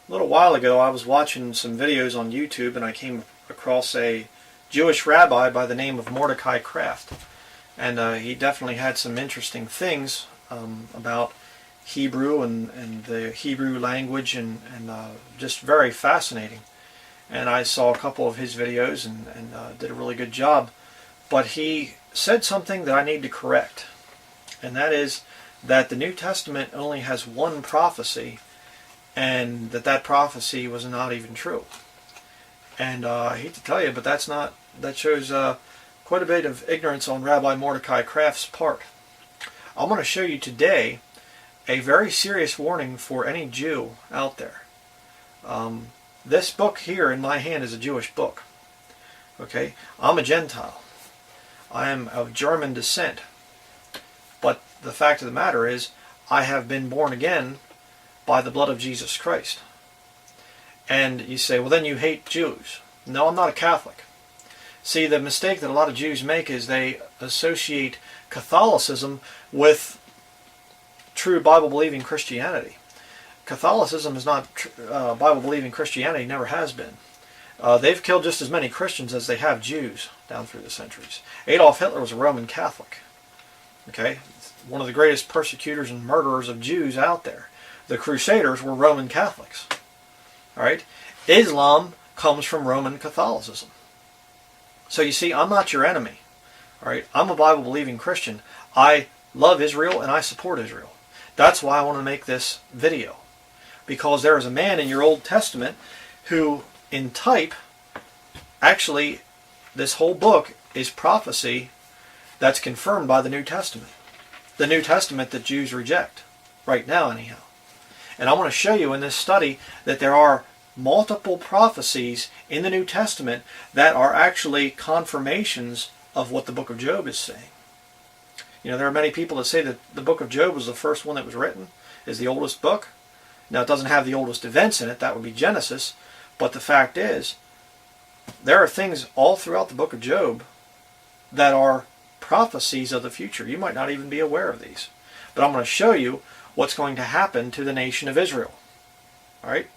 A little while ago I was watching some videos on YouTube and I came across a Jewish rabbi by the name of Mordecai Kraft. And he definitely had some interesting things about Hebrew and the Hebrew language and just very fascinating. And I saw a couple of his videos and did a really good job. But he said something that I need to correct. And that is that the New Testament only has one prophecy, and that prophecy was not even true. And I hate to tell you, but that shows quite a bit of ignorance on Rabbi Mordecai Kraft's part. I'm going to show you today a very serious warning for any Jew out there. This book here in my hand is a Jewish book. Okay, I'm a Gentile. I am of German descent. But the fact of the matter is, I have been born again by the blood of Jesus Christ. And you say, well, then you hate Jews. No, I'm not a Catholic. See, the mistake that a lot of Jews make is they associate Catholicism with true Bible-believing Christianity. Catholicism is not Bible-believing Christianity, never has been. They've killed just as many Christians as they have Jews down through the centuries. Adolf Hitler was a Roman Catholic. Okay, one of the greatest persecutors and murderers of Jews out there. The Crusaders were Roman Catholics. All right, Islam comes from Roman Catholicism. So you see, I'm not your enemy. All right, I'm a Bible-believing Christian. I love Israel and I support Israel. That's why I want to make this video, because there is a man in your Old Testament who, in type, actually, this whole book is prophecy that's confirmed by the New Testament. The New Testament that Jews reject, right now anyhow. And I want to show you in this study that there are multiple prophecies in the New Testament that are actually confirmations of what the book of Job is saying. You know, there are many people that say that the book of Job was the first one that was written, is the oldest book. Now, it doesn't have the oldest events in it, that would be Genesis, but the fact is, there are things all throughout the book of Job that are prophecies of the future. You might not even be aware of these. But I'm going to show you what's going to happen to the nation of Israel. All right?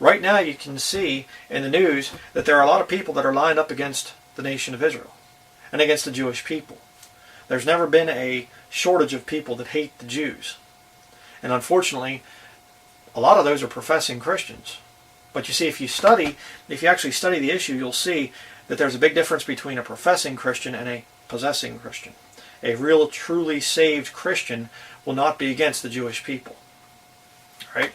Right now you can see in the news that there are a lot of people that are lined up against the nation of Israel and against the Jewish people. There's never been a shortage of people that hate the Jews. And unfortunately, a lot of those are professing Christians. But you see, if you actually study the issue, you'll see that there's a big difference between a professing Christian and a possessing Christian. A real, truly saved Christian will not be against the Jewish people. Right?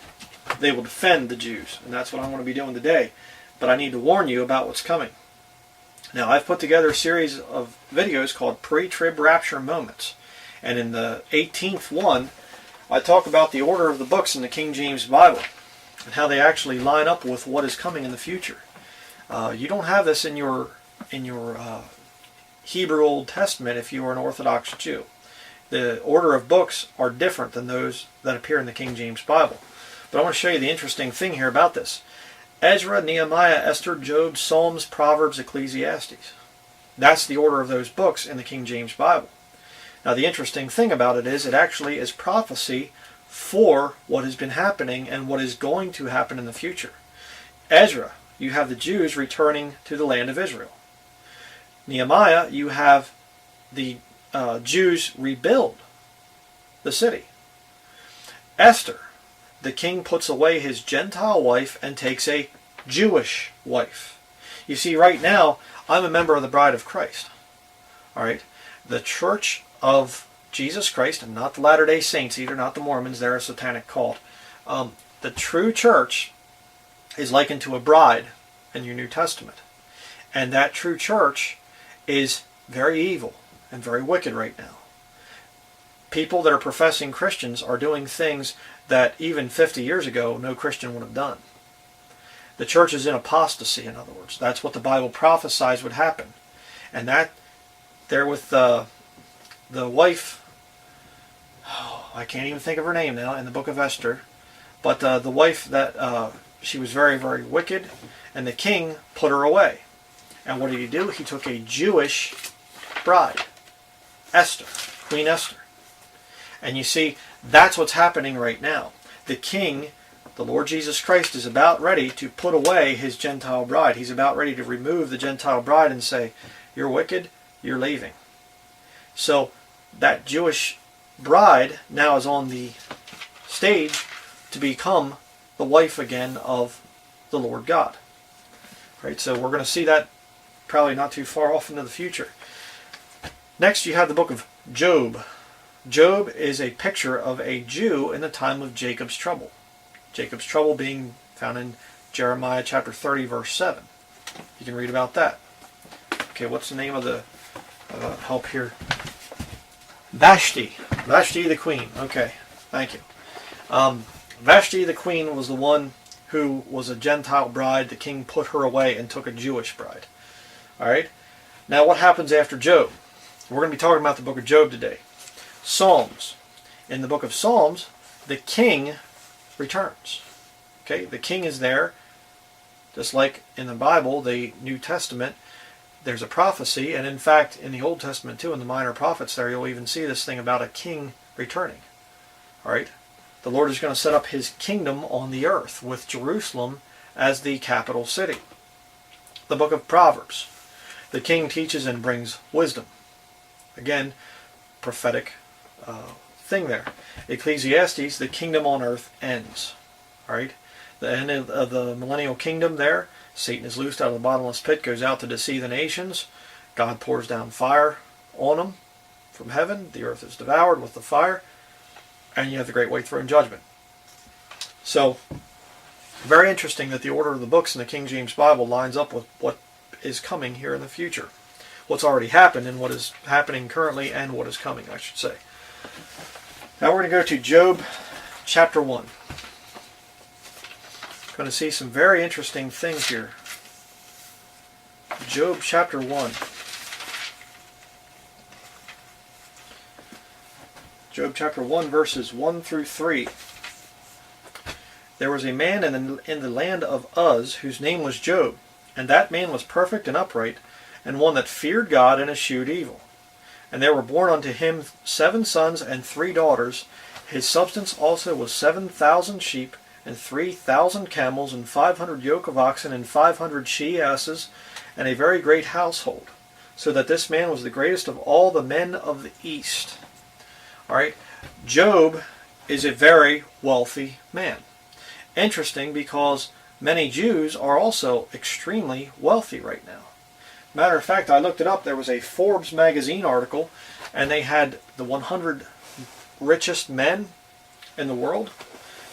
They will defend the Jews, and that's what I'm going to be doing today. But I need to warn you about what's coming. Now, I've put together a series of videos called Pre-Trib Rapture Moments. And in the 18th one, I talk about the order of the books in the King James Bible and how they actually line up with what is coming in the future. You don't have this in your Hebrew Old Testament if you are an Orthodox Jew. The order of books are different than those that appear in the King James Bible. But I want to show you the interesting thing here about this. Ezra, Nehemiah, Esther, Job, Psalms, Proverbs, Ecclesiastes. That's the order of those books in the King James Bible. Now the interesting thing about it is it actually is prophecy for what has been happening and what is going to happen in the future. Ezra, you have the Jews returning to the land of Israel. Nehemiah, you have the Jews rebuild the city. Esther, the king puts away his Gentile wife and takes a Jewish wife. You see, right now, I'm a member of the Bride of Christ. All right? The Church of Jesus Christ, and not the Latter-day Saints either, not the Mormons, they're a satanic cult. The true church is likened to a bride in your New Testament. And that true church is very evil and very wicked right now. People that are professing Christians are doing things that even 50 years ago no Christian would have done. The church is in apostasy, in other words. That's what the Bible prophesies would happen. And that, there with the wife, I can't even think of her name now in the book of Esther, but the wife that she was very, very wicked, and the king put her away. And what did he do? He took a Jewish bride, Esther, Queen Esther. And you see, that's what's happening right now. The king, The Lord Jesus Christ is about ready to put away his Gentile bride. He's about ready to remove the Gentile bride and say, you're wicked, you're leaving. So that Jewish bride now is on the stage to become the wife again of the Lord God. Right, so we're going to see that probably not too far off into the future. Next you have the book of Job. Job is a picture of a Jew in the time of Jacob's trouble. Jacob's trouble being found in Jeremiah chapter 30 verse 7. You can read about that. Okay, what's the name of the help here? Vashti. Vashti the queen. Okay, thank you. Vashti the queen was the one who was a Gentile bride. The king put her away and took a Jewish bride. Alright? Now what happens after Job? We're going to be talking about the book of Job today. Psalms. In the book of Psalms, the king returns. Okay, the king is there. Just like in the Bible, the New Testament, there's a prophecy, and in fact, in the Old Testament too, in the minor prophets there, you'll even see this thing about a king returning. Alright? The Lord is going to set up his kingdom on the earth, with Jerusalem as the capital city. The book of Proverbs. The king teaches and brings wisdom. Again, prophetic thing there. Ecclesiastes, the kingdom on earth ends. Alright? The end of the millennial kingdom there, Satan is loosed out of the bottomless pit, goes out to deceive the nations. God pours down fire on them from heaven. The earth is devoured with the fire. And you have the great white throne judgment. So, very interesting that the order of the books in the King James Bible lines up with what is coming here in the future. What's already happened and what is happening currently and what is coming, I should say. Now we're going to go to Job chapter 1. Going to see some very interesting things here. Job chapter 1. Job chapter 1 verses 1 through 3. There was a man in the land of Uz whose name was Job, and that man was perfect and upright, and one that feared God and eschewed evil. And there were born unto him 7 sons and 3 daughters. His substance also was 7,000 sheep, and 3,000 camels, and 500 yoke of oxen, and 500 she-asses, and a very great household, so that this man was the greatest of all the men of the east. Alright, Job is a very wealthy man. Interesting, because many Jews are also extremely wealthy right now. Matter of fact, I looked it up. There was a Forbes magazine article, and they had the 100 richest men in the world.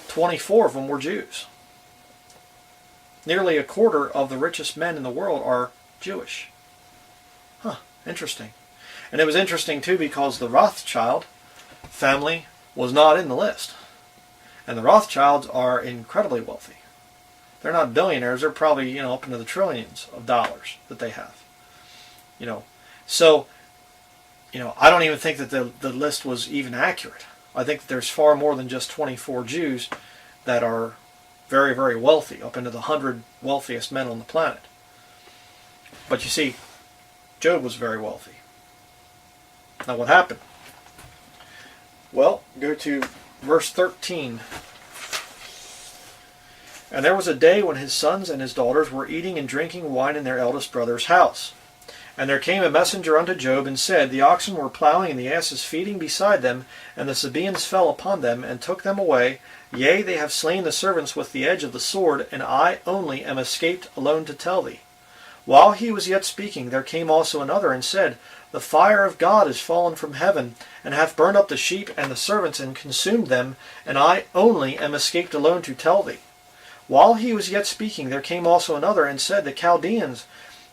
24 of them were Jews. Nearly a quarter of the richest men in the world are Jewish. Huh, interesting. And it was interesting too because the Rothschild family was not in the list. And the Rothschilds are incredibly wealthy. They're not billionaires, they're probably, up into the trillions of dollars that they have. So, I don't even think that the list was even accurate. I think that there's far more than just 24 Jews that are very, very wealthy, up into the 100 wealthiest men on the planet. But you see, Job was very wealthy. Now what happened? Well, go to verse 13. And there was a day when his sons and his daughters were eating and drinking wine in their eldest brother's house. And there came a messenger unto Job, and said, The oxen were plowing, and the asses feeding beside them, and the Sabaeans fell upon them, and took them away. Yea, they have slain the servants with the edge of the sword, and I only am escaped alone to tell thee. While he was yet speaking, there came also another, and said, The fire of God is fallen from heaven, and hath burned up the sheep and the servants, and consumed them, and I only am escaped alone to tell thee. While he was yet speaking, there came also another, and said, The Chaldeans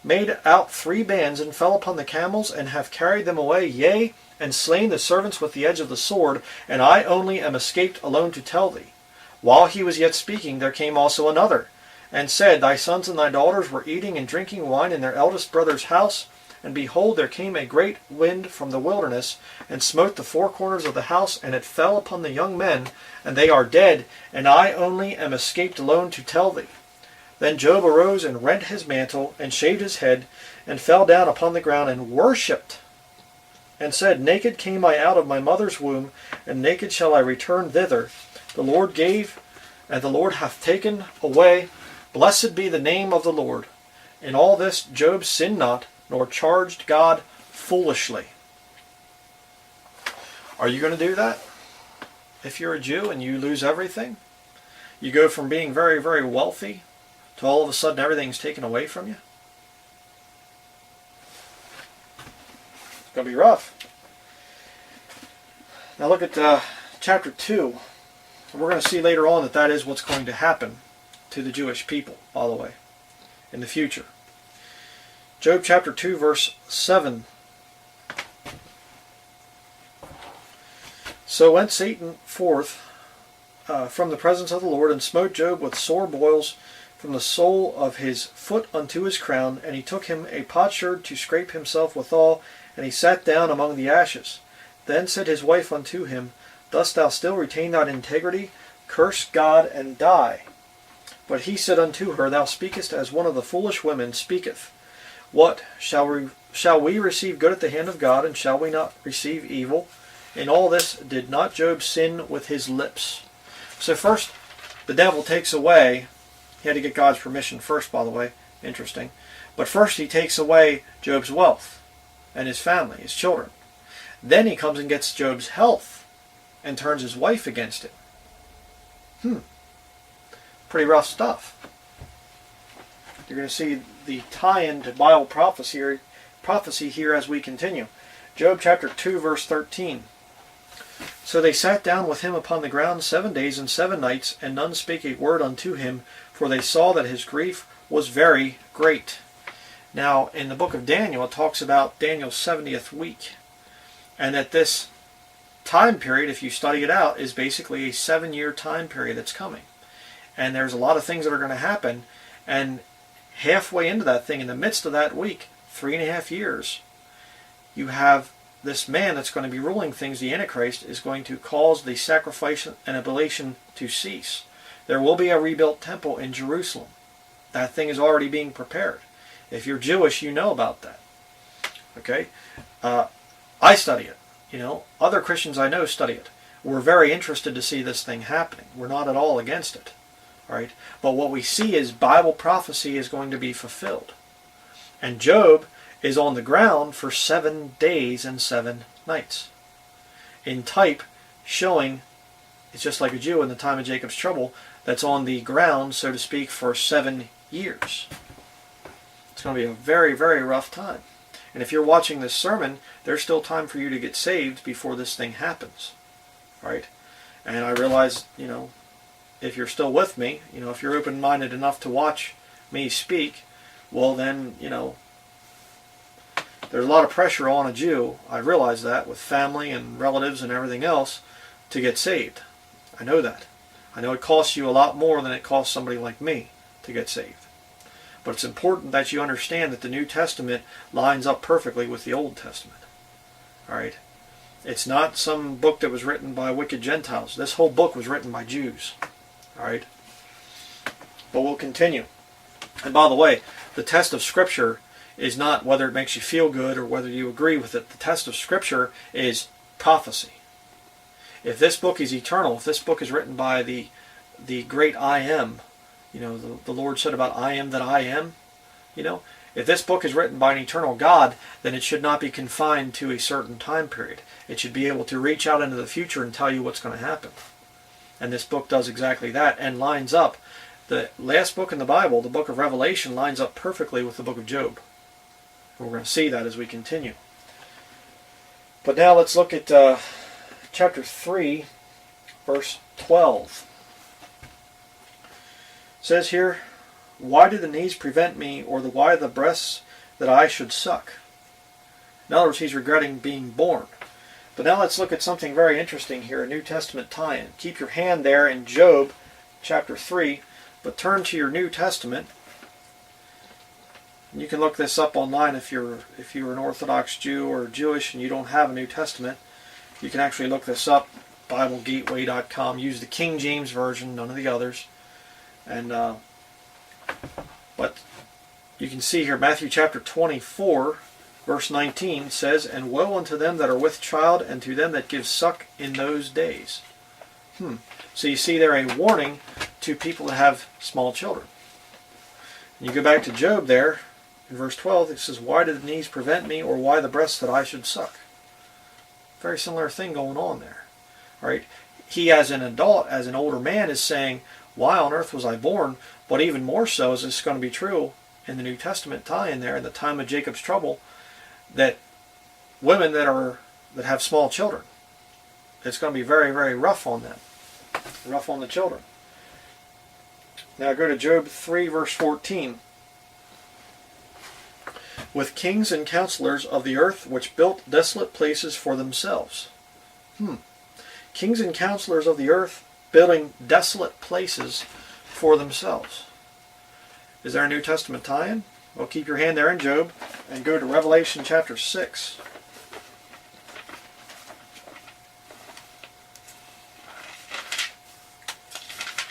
made out 3 bands, and fell upon the camels, and have carried them away, yea, and slain the servants with the edge of the sword, and I only am escaped alone to tell thee. While he was yet speaking, there came also another, and said, Thy sons and thy daughters were eating and drinking wine in their eldest brother's house, and behold, there came a great wind from the wilderness, and smote the 4 corners of the house, and it fell upon the young men, and they are dead, and I only am escaped alone to tell thee. Then Job arose and rent his mantle, and shaved his head, and fell down upon the ground, and worshipped, and said, Naked came I out of my mother's womb, and naked shall I return thither. The Lord gave, and the Lord hath taken away. Blessed be the name of the Lord. In all this Job sinned not, nor charged God foolishly. Are you going to do that? If you're a Jew and you lose everything, you go from being very, very wealthy to all of a sudden everything's taken away from you? It's going to be rough. Now look at chapter 2. We're going to see later on that is what's going to happen to the Jewish people, by the way, in the future. Job chapter 2, verse 7. So went Satan forth from the presence of the Lord, and smote Job with sore boils from the sole of his foot unto his crown. And he took him a potsherd to scrape himself withal, and he sat down among the ashes. Then said his wife unto him, Dost thou still retain thine integrity? Curse God and die. But he said unto her, Thou speakest as one of the foolish women speaketh. What, shall we receive good at the hand of God, and shall we not receive evil? In all this did not Job sin with his lips. So first, the devil takes away, he had to get God's permission first, by the way, interesting. But first he takes away Job's wealth and his family, his children. Then he comes and gets Job's health and turns his wife against him. Pretty rough stuff. You're going to see the tie-in to Bible prophecy here as we continue. Job chapter 2, verse 13. So they sat down with him upon the ground 7 days and 7 nights, and none spake a word unto him, for they saw that his grief was very great. Now, in the book of Daniel, it talks about Daniel's 70th week, and that this time period, if you study it out, is basically a 7-year time period that's coming. And there's a lot of things that are going to happen, and halfway into that thing, in the midst of that week, 3.5 years, you have this man that's going to be ruling things, the Antichrist, is going to cause the sacrifice and oblation to cease. There will be a rebuilt temple in Jerusalem. That thing is already being prepared. If you're Jewish, you know about that. Okay? I study it. Other Christians I know study it. We're very interested to see this thing happening. We're not at all against it. All right? But what we see is Bible prophecy is going to be fulfilled. And Job is on the ground for 7 days and 7 nights. In type, showing, it's just like a Jew in the time of Jacob's trouble, that's on the ground, so to speak, for 7 years. It's going to be a very, very rough time. And if you're watching this sermon, there's still time for you to get saved before this thing happens. Right? And I realize, if you're still with me, if you're open-minded enough to watch me speak, well then, there's a lot of pressure on a Jew, I realize that, with family and relatives and everything else, to get saved. I know that. I know it costs you a lot more than it costs somebody like me to get saved. But it's important that you understand that the New Testament lines up perfectly with the Old Testament. All right? It's not some book that was written by wicked Gentiles. This whole book was written by Jews. All right? But we'll continue. And by the way, the test of Scripture is not whether it makes you feel good or whether you agree with it. The test of Scripture is prophecy. If this book is eternal, if this book is written by the great I Am, the Lord said about I am that I am, if this book is written by an eternal God, then it should not be confined to a certain time period. It should be able to reach out into the future and tell you what's going to happen. And this book does exactly that and lines up. The last book in the Bible, the book of Revelation, lines up perfectly with the book of Job. We're going to see that as we continue. But now let's look at chapter 3, verse 12. It says here, Why do the knees prevent me, or why the breasts that I should suck? In other words, he's regretting being born. But now let's look at something very interesting here, a New Testament tie-in. Keep your hand there in Job chapter 3, but turn to your New Testament. You can look this up online if you're an Orthodox Jew or Jewish and you don't have a New Testament. You can actually look this up, BibleGateway.com. Use the King James Version, none of the others. And but you can see here, Matthew chapter 24, verse 19 says, And woe unto them that are with child, and to them that give suck in those days. So you see there a warning to people that have small children. And you go back to Job there, in verse 12, it says, why do the knees prevent me, or why the breasts that I should suck? Very similar thing going on there. All right? He, as an adult, as an older man, is saying, why on earth was I born? But even more so is this going to be true in the New Testament tie-in there, in the time of Jacob's trouble, that women that have small children, it's going to be very, very rough on them. Rough on the children. Now go to Job 3, verse 14. With kings and counselors of the earth, which built desolate places for themselves. Kings and counselors of the earth building desolate places for themselves. Is there a New Testament tie-in? Well, keep your hand there in Job and go to Revelation chapter 6.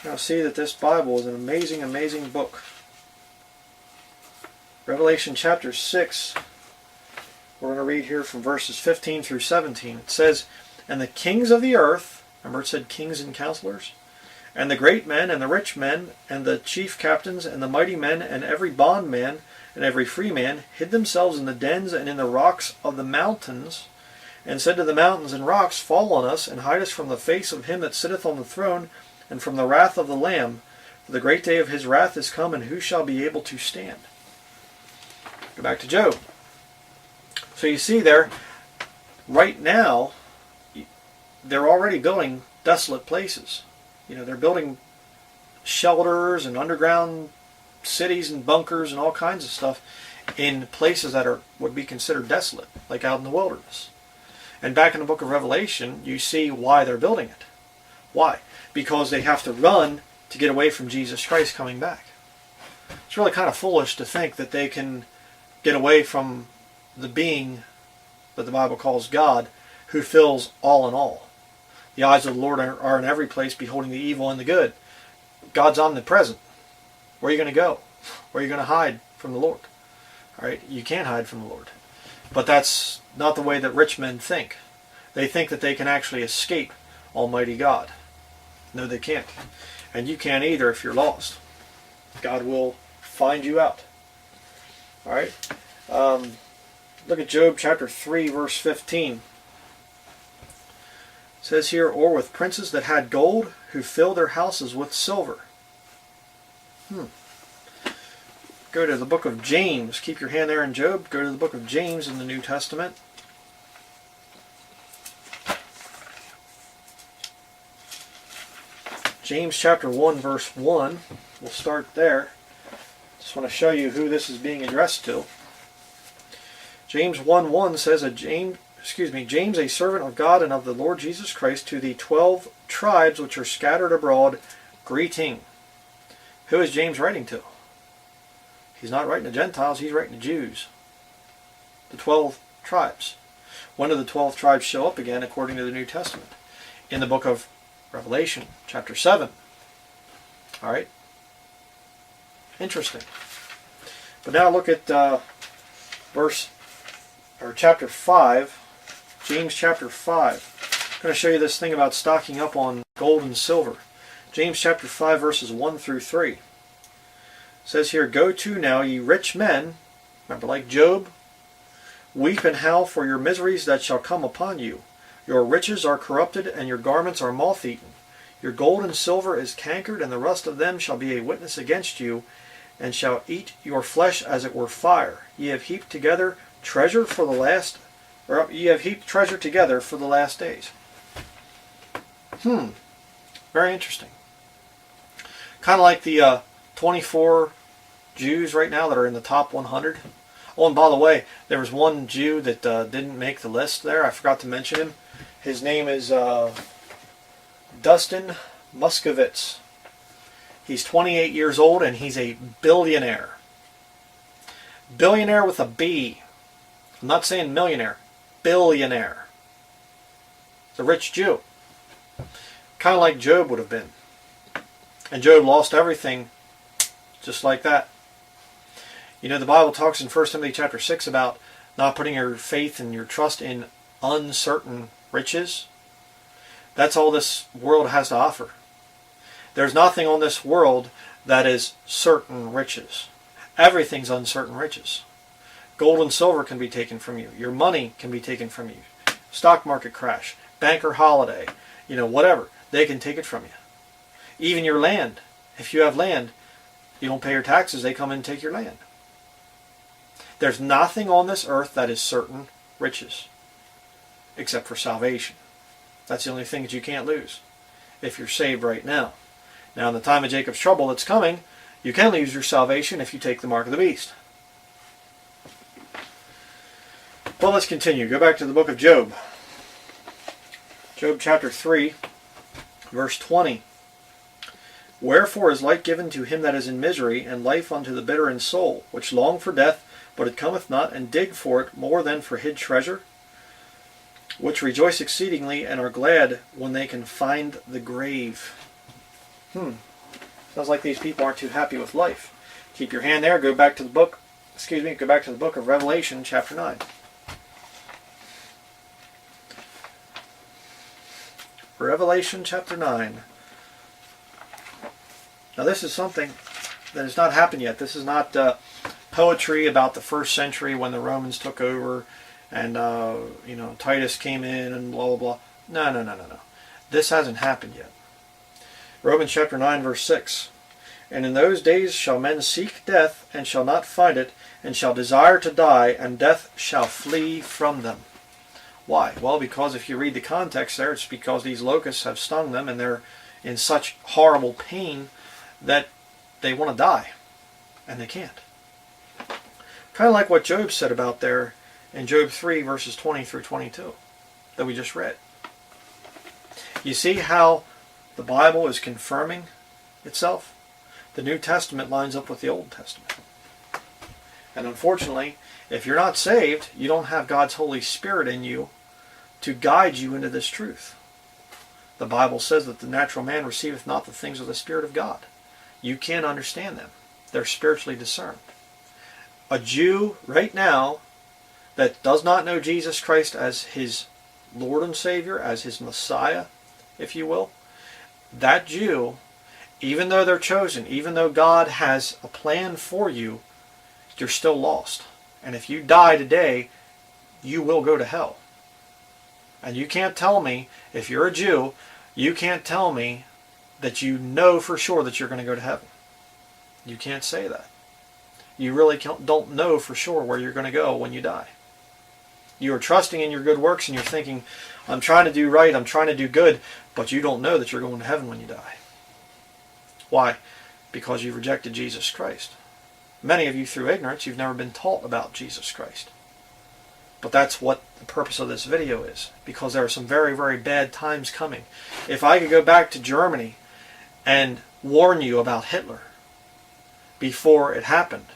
Now see that this Bible is an amazing, amazing book. Revelation chapter 6, we're going to read here from verses 15 through 17. It says, and the kings of the earth, remember it said kings and counselors, and the great men and the rich men and the chief captains and the mighty men and every bondman and every free man hid themselves in the dens and in the rocks of the mountains, and said to the mountains and rocks, fall on us, and hide us from the face of him that sitteth on the throne, and from the wrath of the Lamb. For the great day of his wrath is come, and who shall be able to stand? Go back to Job. So you see there, right now, they're already building desolate places. You know, they're building shelters and underground cities and bunkers and all kinds of stuff in places that would be considered desolate, like out in the wilderness. And back in the book of Revelation, you see why they're building it. Why? Because they have to run to get away from Jesus Christ coming back. It's really kind of foolish to think that they can get away from the being that the Bible calls God, who fills all in all. The eyes of the Lord are in every place, beholding the evil and the good. God's omnipresent. Where are you going to go? Where are you going to hide from the Lord? All right, you can't hide from the Lord. But that's not the way that rich men think. They think that they can actually escape Almighty God. No, they can't. And you can't either if you're lost. God will find you out. All right. Look at Job chapter 3, verse 15. It says here, or with princes that had gold, who filled their houses with silver. Go to the book of James. Keep your hand there in Job. Go to the book of James in the New Testament. James chapter 1, verse 1. We'll start there. Just want to show you who this is being addressed to. James 1:1 says, James, a servant of God and of the Lord Jesus Christ, to the 12 tribes which are scattered abroad, greeting. Who is James writing to? He's not writing to Gentiles, he's writing to Jews. The 12 tribes. When do the 12 tribes show up again according to the New Testament? In the book of Revelation, chapter 7. All right? Interesting. But now look at chapter 5, James chapter 5. I'm going to show you this thing about stocking up on gold and silver. James chapter 5, verses 1 through 3. It says here, go to now, ye rich men, remember like Job, weep and howl for your miseries that shall come upon you. Your riches are corrupted, and your garments are moth-eaten. Your gold and silver is cankered, and the rust of them shall be a witness against you, and shall eat your flesh as it were fire. Ye have heaped together treasure for the last, or ye have heaped treasure together for the last days. Very interesting. Kind of like the 24 Jews right now that are in the top 100. Oh, and by the way, there was one Jew that didn't make the list there. I forgot to mention him. His name is Dustin Moskovitz. He's 28 years old and he's a billionaire. Billionaire with a B. I'm not saying millionaire. Billionaire. He's a rich Jew. Kind of like Job would have been. And Job lost everything just like that. You know, the Bible talks in 1 Timothy chapter 6 about not putting your faith and your trust in uncertain riches. That's all this world has to offer. There's nothing on this world that is certain riches. Everything's uncertain riches. Gold and silver can be taken from you. Your money can be taken from you. Stock market crash, banker holiday, whatever. They can take it from you. Even your land. If you have land, you don't pay your taxes, they come in and take your land. There's nothing on this earth that is certain riches, except for salvation. That's the only thing that you can't lose if you're saved right now. Now, in the time of Jacob's trouble that's coming, you can lose your salvation if you take the mark of the beast. Well, let's continue. Go back to the book of Job. Job chapter 3, verse 20. Wherefore is light given to him that is in misery, and life unto the bitter in soul, which long for death, but it cometh not, and dig for it more than for hid treasure, which rejoice exceedingly, and are glad when they can find the grave. Sounds like these people aren't too happy with life. Keep your hand there. Go back to the book. Go back to the book of Revelation, chapter 9. Revelation chapter 9. Now this is something that has not happened yet. This is not poetry about the first century when the Romans took over and Titus came in and blah blah blah. No. This hasn't happened yet. Romans chapter 9 verse 6. And in those days shall men seek death, and shall not find it, and shall desire to die, and death shall flee from them. Why? Well, because if you read the context there, it's because these locusts have stung them, and they're in such horrible pain that they want to die, and they can't. Kind of like what Job said about there in Job 3 verses 20 through 22 that we just read. You see how the Bible is confirming itself? The New Testament lines up with the Old Testament. And unfortunately, if you're not saved, you don't have God's Holy Spirit in you to guide you into this truth. The Bible says that the natural man receiveth not the things of the Spirit of God. You can't understand them. They're spiritually discerned. A Jew right now that does not know Jesus Christ as his Lord and Savior, as his Messiah, if you will, that Jew, even though they're chosen, even though God has a plan for you, you're still lost. And if you die today, you will go to hell. And you can't tell me, if you're a Jew, you can't tell me that you know for sure that you're going to go to heaven. You can't say that. You really don't know for sure where you're going to go when you die. You are trusting in your good works and you're thinking, I'm trying to do right, I'm trying to do good, but you don't know that you're going to heaven when you die. Why? Because you've rejected Jesus Christ. Many of you, through ignorance, you've never been taught about Jesus Christ. But that's what the purpose of this video is, because there are some very, very bad times coming. If I could go back to Germany and warn you about Hitler before it happened,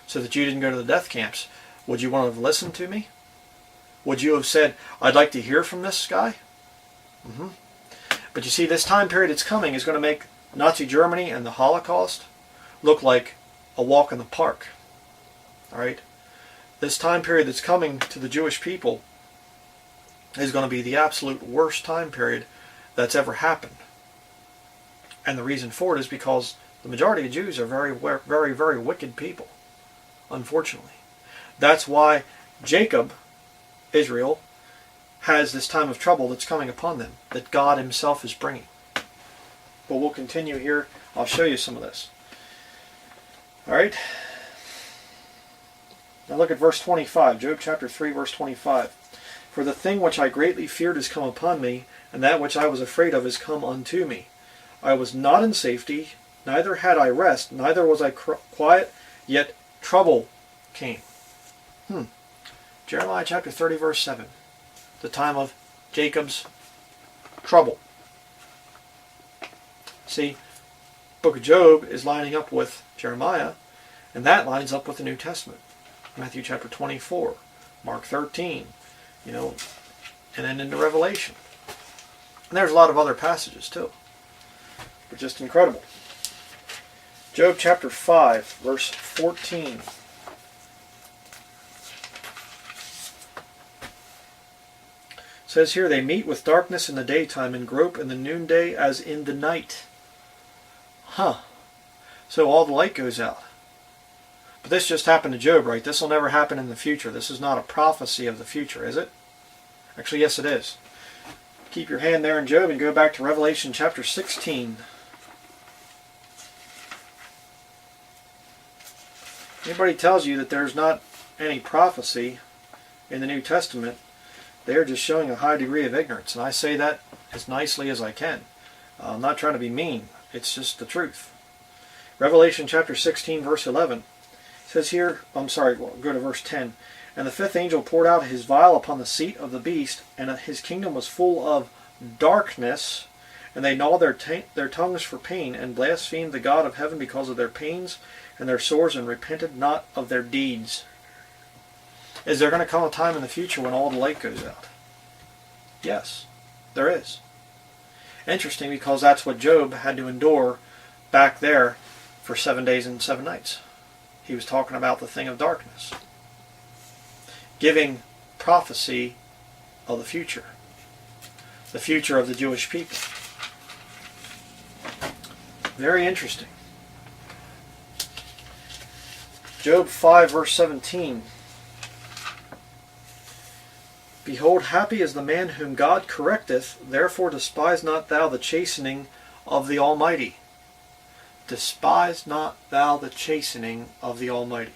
so that you didn't go to the death camps, would you want to have listened to me? Would you have said, I'd like to hear from this guy? But you see, this time period that's coming is going to make Nazi Germany and the Holocaust look like a walk in the park. Alright? This time period that's coming to the Jewish people is going to be the absolute worst time period that's ever happened. And the reason for it is because the majority of Jews are very, very, very wicked people. Unfortunately. That's why Jacob, Israel, has this time of trouble that's coming upon them, that God himself is bringing. But we'll continue here. I'll show you some of this. Alright? Now look at verse 25. Job chapter 3, verse 25. For the thing which I greatly feared is come upon me, and that which I was afraid of is come unto me. I was not in safety, neither had I rest, neither was I quiet, yet trouble came. Jeremiah chapter 30, verse 7. The time of Jacob's trouble. See, book of Job is lining up with Jeremiah, and that lines up with the New Testament. Matthew chapter 24, Mark 13, and then into Revelation. And there's a lot of other passages too. But just incredible. Job chapter 5, verse 14. It says here, they meet with darkness in the daytime and grope in the noonday as in the night. Huh. So all the light goes out. But this just happened to Job, right? This will never happen in the future. This is not a prophecy of the future, is it? Actually, yes, it is. Keep your hand there in Job and go back to Revelation chapter 16. Anybody tells you that there's not any prophecy in the New Testament, they're just showing a high degree of ignorance. And I say that as nicely as I can. I'm not trying to be mean. It's just the truth. Revelation chapter 16, verse 11. Says here, go to verse 10. And the fifth angel poured out his vial upon the seat of the beast, and his kingdom was full of darkness, and they gnawed their tongues for pain, and blasphemed the God of heaven because of their pains and their sores, and repented not of their deeds. Is there going to come a time in the future when all the light goes out? Yes, there is. Interesting, because that's what Job had to endure back there for 7 days and 7 nights. He was talking about the thing of darkness, giving prophecy of the future of the Jewish people. Very interesting. Job 5, verse 17. Behold, happy is the man whom God correcteth, therefore despise not thou the chastening of the Almighty. Despise not thou the chastening of the Almighty.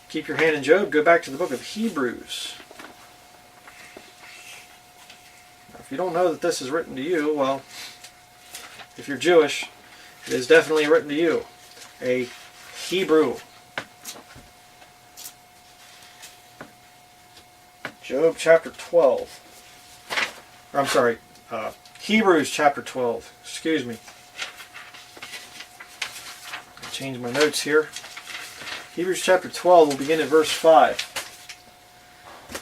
Keep your hand in Job. Go back to the book of Hebrews. Now, if you don't know that this is written to you, well, if you're Jewish, it is definitely written to you. A Hebrew. Job chapter 12. Or, I'm sorry, Hebrews chapter 12. Excuse me. I'll change my notes here. Hebrews chapter 12 will begin at verse 5.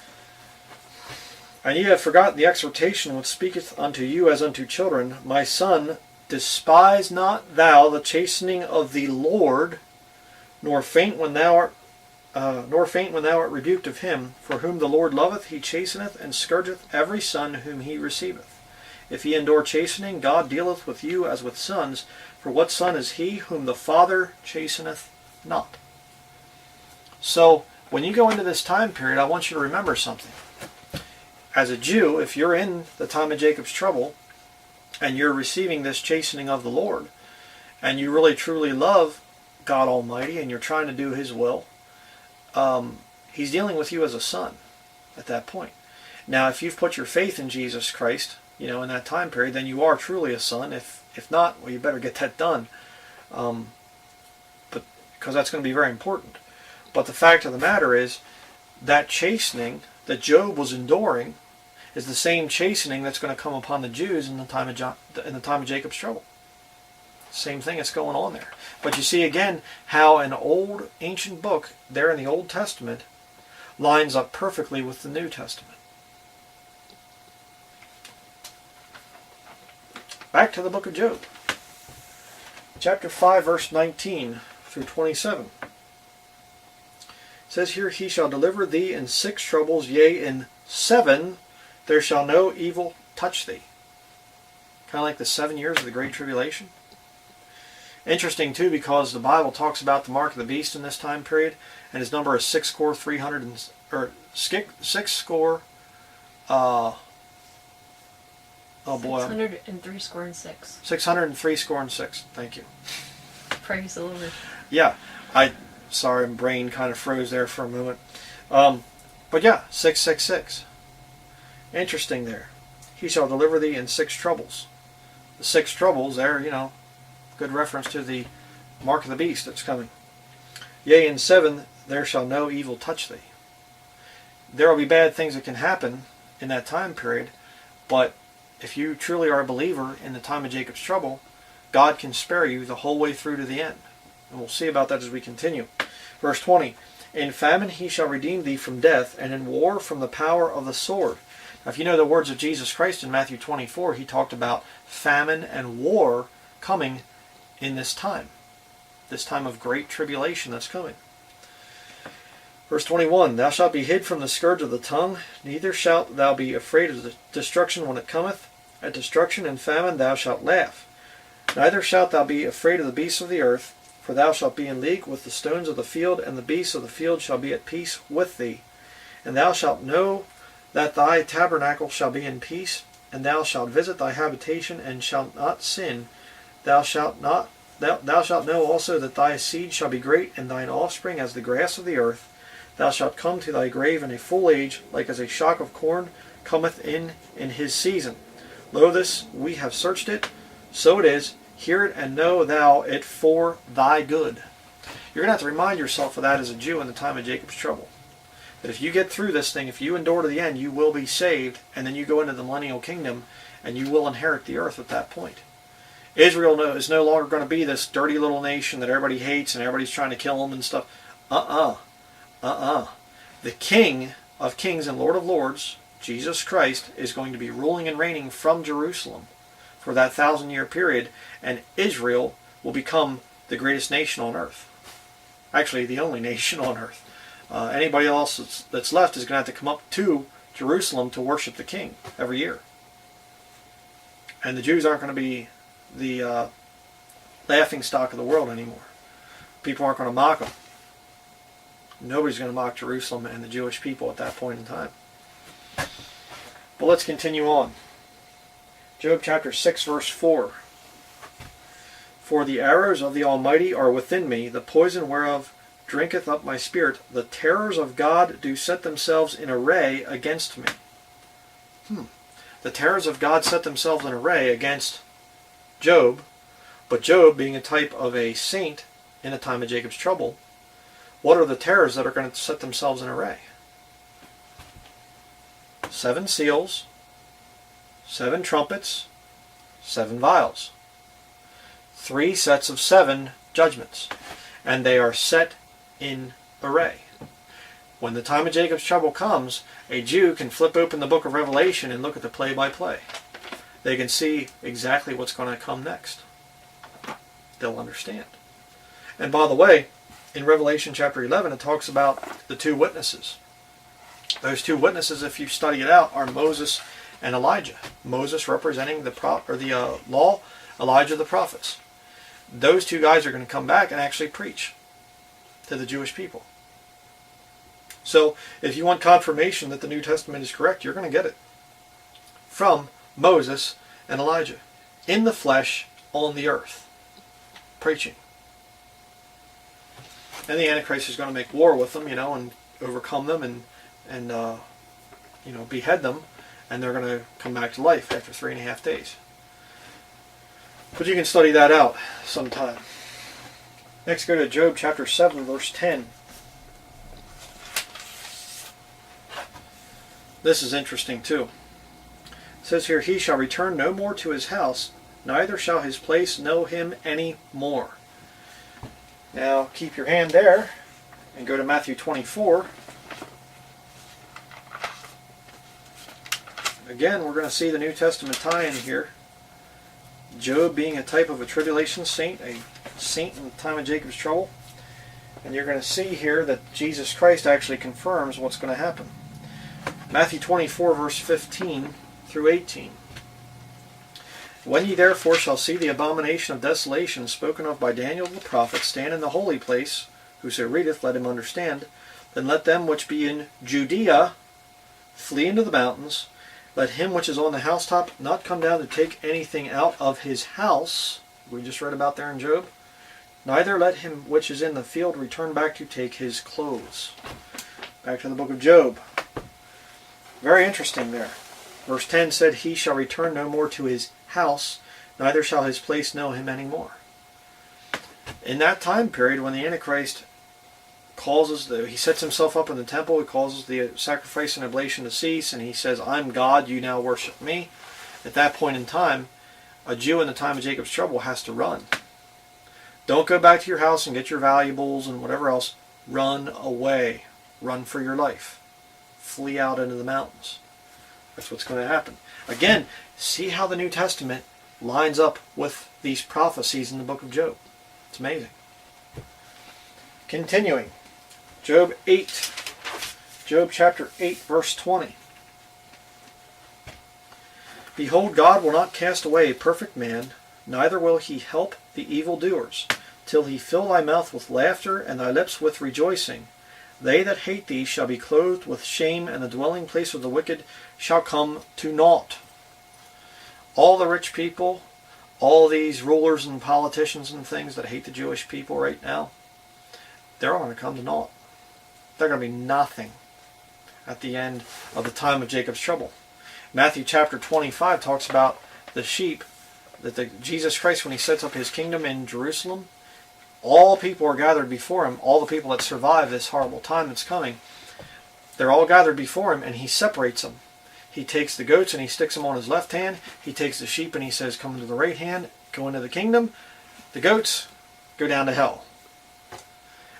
And ye have forgotten the exhortation which speaketh unto you as unto children. My son, despise not thou the chastening of the Lord, nor faint when thou art rebuked of him. For whom the Lord loveth, he chasteneth, and scourgeth every son whom he receiveth. If ye endure chastening, God dealeth with you as with sons. For what son is he whom the Father chasteneth not? So, when you go into this time period, I want you to remember something. As a Jew, if you're in the time of Jacob's trouble, and you're receiving this chastening of the Lord, and you really truly love God Almighty, and you're trying to do His will, He's dealing with you as a son at that point. Now, if you've put your faith in Jesus Christ, in that time period, then you are truly a son. If not, well, you better get that done, but because that's going to be very important. But the fact of the matter is, that chastening that Job was enduring is the same chastening that's going to come upon the Jews in the time of Jacob's trouble. Same thing that's going on there. But you see again how an old ancient book there in the Old Testament lines up perfectly with the New Testament. Back to the book of Job. Chapter 5, verse 19 through 27. It says here, he shall deliver thee in 6 troubles, yea, in 7 there shall no evil touch thee. Kind of like the 7 years of the Great Tribulation. Interesting too, because the Bible talks about the mark of the beast in this time period, and his number is 603 score oh boy. 603 score and 6. 603 score and 6. Thank you. Praise the Lord. Yeah. Sorry, my brain kind of froze there for a moment. But yeah, 666. Interesting there. He shall deliver thee in 6 troubles. The 6 troubles there, good reference to the mark of the beast that's coming. Yea, in 7 there shall no evil touch thee. There will be bad things that can happen in that time period, but if you truly are a believer in the time of Jacob's trouble, God can spare you the whole way through to the end. And we'll see about that as we continue. Verse 20, in famine he shall redeem thee from death, and in war from the power of the sword. Now, if you know the words of Jesus Christ in Matthew 24, he talked about famine and war coming in this time of great tribulation that's coming. Verse 21, thou shalt be hid from the scourge of the tongue, neither shalt thou be afraid of the destruction when it cometh. At destruction and famine thou shalt laugh. Neither shalt thou be afraid of the beasts of the earth, for thou shalt be in league with the stones of the field, and the beasts of the field shall be at peace with thee. And thou shalt know that thy tabernacle shall be in peace, and thou shalt visit thy habitation, and shalt not sin. Thou shalt know also that thy seed shall be great, and thine offspring as the grass of the earth. Thou shalt come to thy grave in a full age, like as a shock of corn cometh in his season. Lo, this we have searched it, so it is. Hear it, and know thou it for thy good. You're going to have to remind yourself of that as a Jew in the time of Jacob's trouble. That if you get through this thing, if you endure to the end, you will be saved, and then you go into the millennial kingdom, and you will inherit the earth at that point. Israel is no longer going to be this dirty little nation that everybody hates and everybody's trying to kill them and stuff. The King of kings and Lord of lords, Jesus Christ, is going to be ruling and reigning from Jerusalem for that 1,000-year period, and Israel will become the greatest nation on earth. Actually, the only nation on earth. Anybody else that's left is going to have to come up to Jerusalem to worship the King every year. And the Jews aren't going to be the laughing stock of the world anymore. People aren't going to mock them. Nobody's going to mock Jerusalem and the Jewish people at that point in time. But let's continue on. Job chapter 6, verse 4. For the arrows of the Almighty are within me, the poison whereof drinketh up my spirit. The terrors of God do set themselves in array against me. The terrors of God set themselves in array against Job, but Job, being a type of a saint in a time of Jacob's trouble, what are the terrors that are going to set themselves in array? 7 seals, 7 trumpets, 7 vials. 3 sets of 7 judgments, and they are set in array. When the time of Jacob's trouble comes, a Jew can flip open the book of Revelation and look at the play-by-play. They can see exactly what's going to come next. They'll understand. And by the way, in Revelation chapter 11, it talks about the 2 witnesses. Those 2 witnesses, if you study it out, are Moses and Elijah. Moses representing the law, Elijah the prophets. Those 2 guys are going to come back and actually preach to the Jewish people. So, if you want confirmation that the New Testament is correct, you're going to get it from Moses and Elijah, in the flesh, on the earth, preaching. And the Antichrist is going to make war with them, and overcome them and behead them, and they're going to come back to life after 3.5 days. But you can study that out sometime. Next, go to Job chapter 7, verse 10. This is interesting too. It says here, he shall return no more to his house, neither shall his place know him any more. Now, keep your hand there and go to Matthew 24. Again, we're going to see the New Testament tie-in here. Job being a type of a tribulation saint, a saint in the time of Jacob's trouble. And you're going to see here that Jesus Christ actually confirms what's going to happen. Matthew 24, verse 15 through 18. When ye therefore shall see the abomination of desolation spoken of by Daniel the prophet stand in the holy place, whoso readeth, let him understand. Then let them which be in Judea flee into the mountains. Let him which is on the housetop not come down to take anything out of his house. We just read about there in Job. Neither let him which is in the field return back to take his clothes. Back to the book of Job. Very interesting there. Verse 10 said, he shall return no more to his house, neither shall his place know him any more. In that time period when the Antichrist he sets himself up in the temple, he causes the sacrifice and oblation to cease, and he says, I'm God, you now worship me. At that point in time, a Jew in the time of Jacob's trouble has to run. Don't go back to your house and get your valuables and whatever else. Run away. Run for your life. Flee out into the mountains. That's what's going to happen. Again, see how the New Testament lines up with these prophecies in the book of Job. It's amazing. Continuing. Job 8. Job chapter 8, verse 20. Behold, God will not cast away a perfect man, neither will he help the evildoers, till he fill thy mouth with laughter and thy lips with rejoicing. They that hate thee shall be clothed with shame, and the dwelling place of the wicked shall come to naught. All the rich people, all these rulers and politicians and things that hate the Jewish people right now, they're all going to come to naught. They're going to be nothing at the end of the time of Jacob's trouble. Matthew chapter 25 talks about the sheep, that Jesus Christ, when he sets up his kingdom in Jerusalem, all people are gathered before him, all the people that survive this horrible time that's coming, they're all gathered before him, and he separates them. He takes the goats and he sticks them on his left hand. He takes the sheep and he says, come to the right hand, go into the kingdom. The goats go down to hell.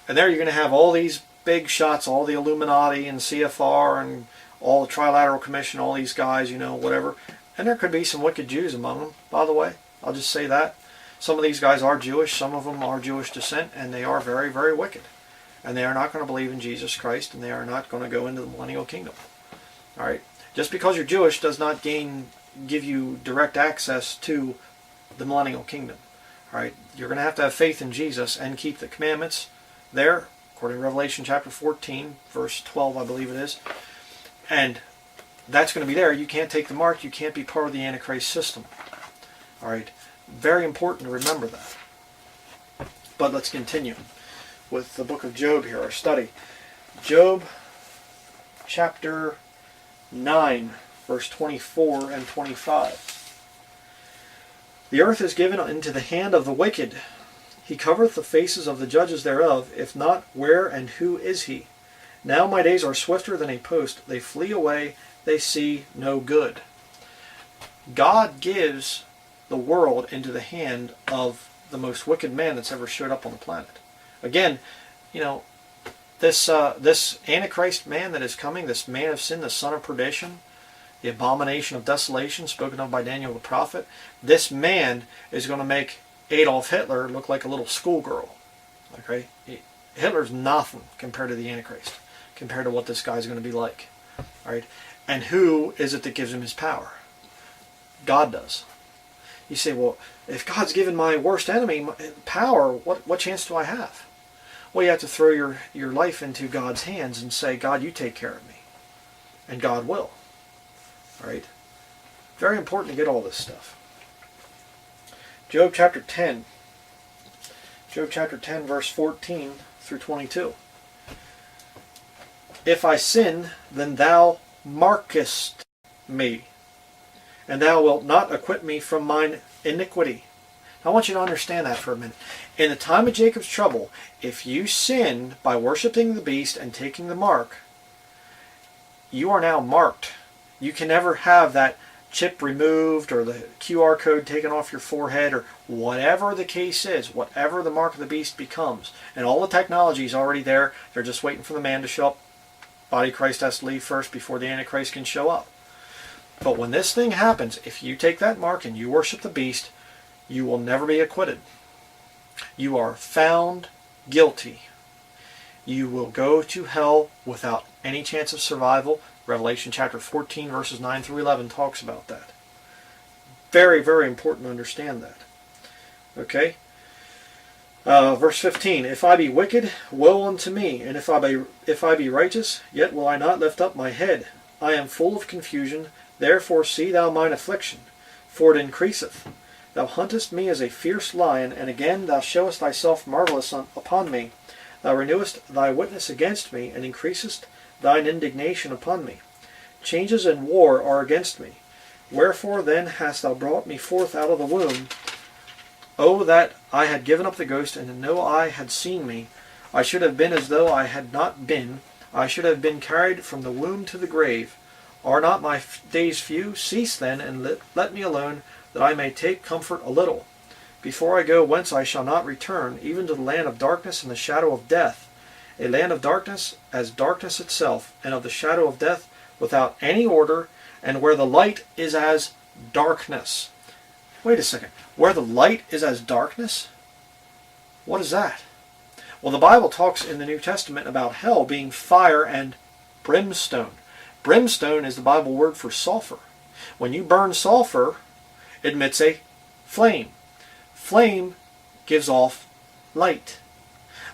And there you're going to have all these big shots, all the Illuminati and CFR and all the Trilateral Commission, all these guys, whatever. And there could be some wicked Jews among them, by the way. I'll just say that. Some of these guys are Jewish, some of them are Jewish descent, and they are very, very wicked. And they are not going to believe in Jesus Christ, and they are not going to go into the millennial kingdom. All right? Just because you're Jewish does not give you direct access to the millennial kingdom. All right? You're going to have faith in Jesus and keep the commandments there, according to Revelation chapter 14, verse 12, I believe it is. And that's going to be there. You can't take the mark. You can't be part of the Antichrist system. All right? Very important to remember that. But let's continue with the book of Job here, our study. Job chapter 9, verse 24 and 25. The earth is given into the hand of the wicked. He covereth the faces of the judges thereof. If not, where and who is he? Now my days are swifter than a post. They flee away. They see no good. God gives the world into the hand of the most wicked man that's ever showed up on the planet. Again, this Antichrist man that is coming, this man of sin, the son of perdition, the abomination of desolation spoken of by Daniel the prophet, this man is going to make Adolf Hitler look like a little schoolgirl. Okay? Hitler's nothing compared to the Antichrist, compared to what this guy's going to be like. All right? And who is it that gives him his power? God does. You say, well, if God's given my worst enemy power, what chance do I have? Well, you have to throw your life into God's hands and say, God, you take care of me. And God will. All right? Very important to get all this stuff. Job chapter 10. Job chapter 10, verse 14 through 22. If I sin, then thou markest me, and thou wilt not acquit me from mine iniquity. I want you to understand that for a minute. In the time of Jacob's trouble, if you sinned by worshiping the beast and taking the mark, you are now marked. You can never have that chip removed or the QR code taken off your forehead or whatever the case is, whatever the mark of the beast becomes. And all the technology is already there. They're just waiting for the man to show up. Body of Christ has to leave first before the Antichrist can show up. But when this thing happens, if you take that mark and you worship the beast, you will never be acquitted. You are found guilty. You will go to hell without any chance of survival. Revelation chapter 14, verses 9 through 11 talks about that. Very, very important to understand that. Okay? Verse 15, if I be wicked, woe unto me, and if I be righteous, yet will I not lift up my head. I am full of confusion, therefore see thou mine affliction, for it increaseth. Thou huntest me as a fierce lion, and again thou showest thyself marvelous upon me. Thou renewest thy witness against me, and increasest thine indignation upon me. Changes and war are against me. Wherefore then hast thou brought me forth out of the womb? Oh, that I had given up the ghost, and no eye had seen me. I should have been as though I had not been. I should have been carried from the womb to the grave. Are not my days few? Cease then, and let me alone, that I may take comfort a little. Before I go whence I shall not return, even to the land of darkness and the shadow of death. A land of darkness as darkness itself, and of the shadow of death without any order, and where the light is as darkness. Wait a second. Where the light is as darkness? What is that? Well, the Bible talks in the New Testament about hell being fire and brimstone. Brimstone is the Bible word for sulfur. When you burn sulfur, it emits a flame. Flame gives off light.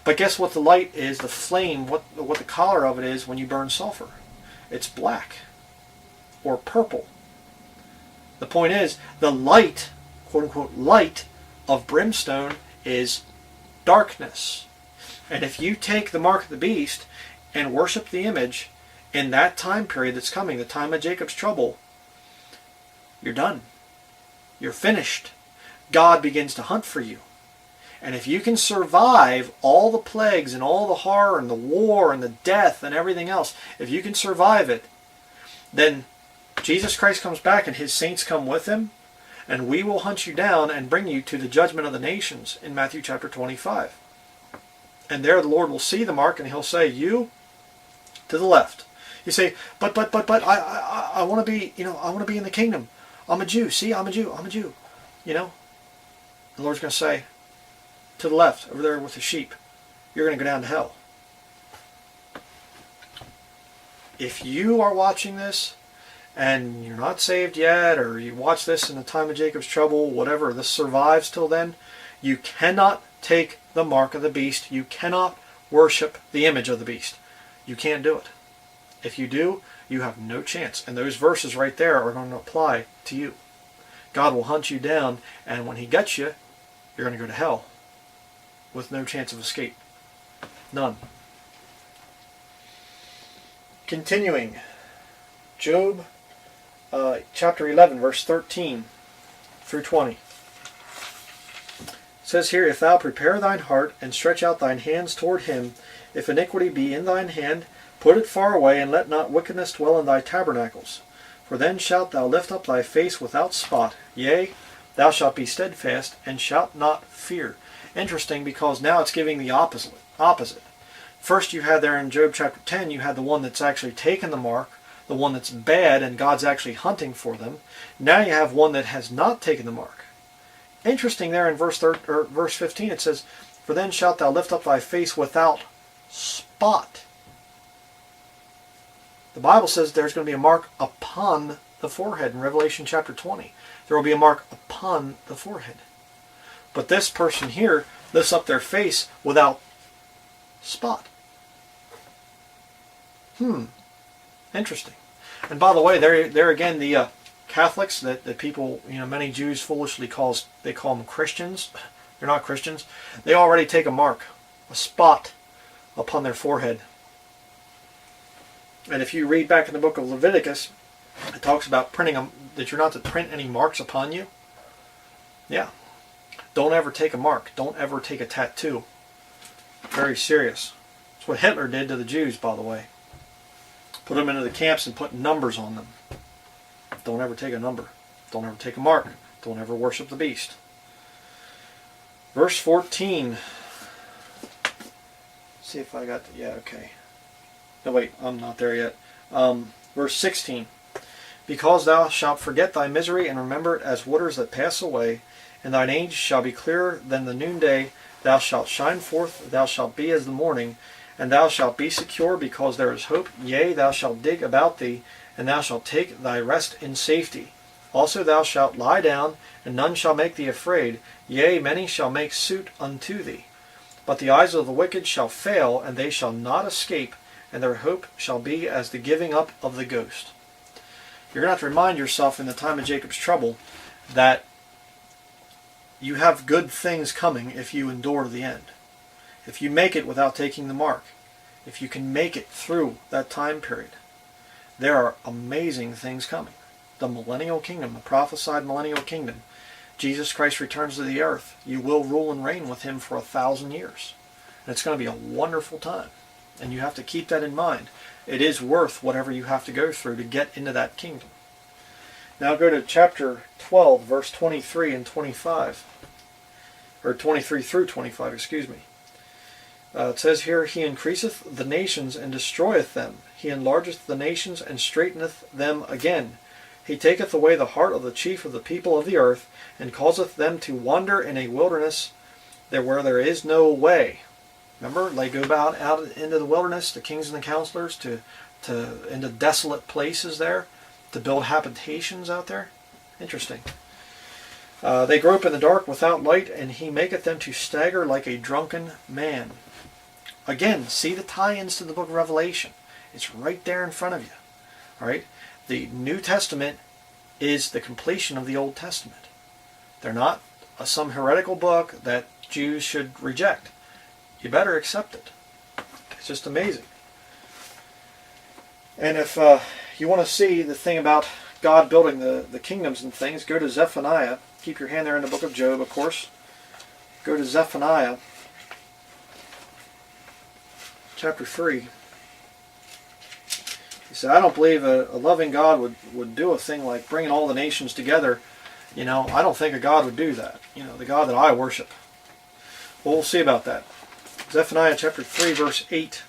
But guess what the light is, the flame, what the color of it is when you burn sulfur? It's black or purple. The point is, the light, quote unquote, light of brimstone is darkness. And if you take the mark of the beast and worship the image in that time period that's coming, the time of Jacob's trouble, you're done. You're finished. God begins to hunt for you. And if you can survive all the plagues and all the horror and the war and the death and everything else, if you can survive it, then Jesus Christ comes back and his saints come with him, and we will hunt you down and bring you to the judgment of the nations in Matthew chapter 25. And there the Lord will see the mark and he'll say, you to the left. You say, but I want to be, I want to be in the kingdom. I'm a Jew. See, I'm a Jew. The Lord's going to say, to the left, over there with the sheep, you're going to go down to hell. If you are watching this and you're not saved yet, or you watch this in the time of Jacob's trouble, whatever, this survives till then, you cannot take the mark of the beast. You cannot worship the image of the beast. You can't do it. If you do, you have no chance. And those verses right there are going to apply to you. God will hunt you down, and when he gets you, you're going to go to hell with no chance of escape. None. Continuing. Job chapter 11, verse 13 through 20. It says here, if thou prepare thine heart, and stretch out thine hands toward him, if iniquity be in thine hand, put it far away, and let not wickedness dwell in thy tabernacles. For then shalt thou lift up thy face without spot. Yea, thou shalt be steadfast, and shalt not fear. Interesting, because now it's giving the opposite. First you had there in Job chapter 10, you had the one that's actually taken the mark, the one that's bad, and God's actually hunting for them. Now you have one that has not taken the mark. Interesting there in verse 15 it says, for then shalt thou lift up thy face without spot. The Bible says there's going to be a mark upon the forehead in Revelation chapter 20. There will be a mark upon the forehead. But this person here lifts up their face without spot. Interesting. And by the way, there again, the Catholics that people, many Jews foolishly call them Christians. They're not Christians. They already take a mark, a spot upon their forehead. And if you read back in the book of Leviticus, it talks about printing them, that you're not to print any marks upon you. Yeah. Don't ever take a mark. Don't ever take a tattoo. Very serious. That's what Hitler did to the Jews, by the way. Put them into the camps and put numbers on them. Don't ever take a number. Don't ever take a mark. Don't ever worship the beast. Verse 14. See if I got the, yeah, okay. No, wait, I'm not there yet. Verse 16. Because thou shalt forget thy misery and remember it as waters that pass away, and thine age shall be clearer than the noonday, thou shalt shine forth, thou shalt be as the morning, and thou shalt be secure because there is hope. Yea, thou shalt dig about thee, and thou shalt take thy rest in safety. Also thou shalt lie down, and none shall make thee afraid. Yea, many shall make suit unto thee. But the eyes of the wicked shall fail, and they shall not escape, and their hope shall be as the giving up of the ghost. You're going to have to remind yourself in the time of Jacob's trouble that you have good things coming if you endure to the end. If you make it without taking the mark, if you can make it through that time period, there are amazing things coming. The millennial kingdom, the prophesied millennial kingdom. Jesus Christ returns to the earth. You will rule and reign with him for 1,000 years. And it's going to be a wonderful time. And you have to keep that in mind. It is worth whatever you have to go through to get into that kingdom. Now go to chapter 12, verse 23 and 25. Or 23 through 25, excuse me. It says here, he increaseth the nations and destroyeth them. He enlargeth the nations and straighteneth them again. He taketh away the heart of the chief of the people of the earth, and causeth them to wander in a wilderness there where there is no way. Remember, they go out into the wilderness, the kings and the counselors, into desolate places there, to build habitations out there. Interesting. They grope in the dark without light, and he maketh them to stagger like a drunken man. Again, see the tie-ins to the book of Revelation. It's right there in front of you. All right? The New Testament is the completion of the Old Testament. They're not some heretical book that Jews should reject. You better accept it. It's just amazing. And if you want to see the thing about God building the kingdoms and things, go to Zephaniah. Keep your hand there in the book of Job, of course. Go to Zephaniah, chapter 3. He said, I don't believe a loving God would do a thing like bringing all the nations together. You know, I don't think a God would do that. You know, the God that I worship. Well, we'll see about that. Zephaniah chapter 3, verse 8.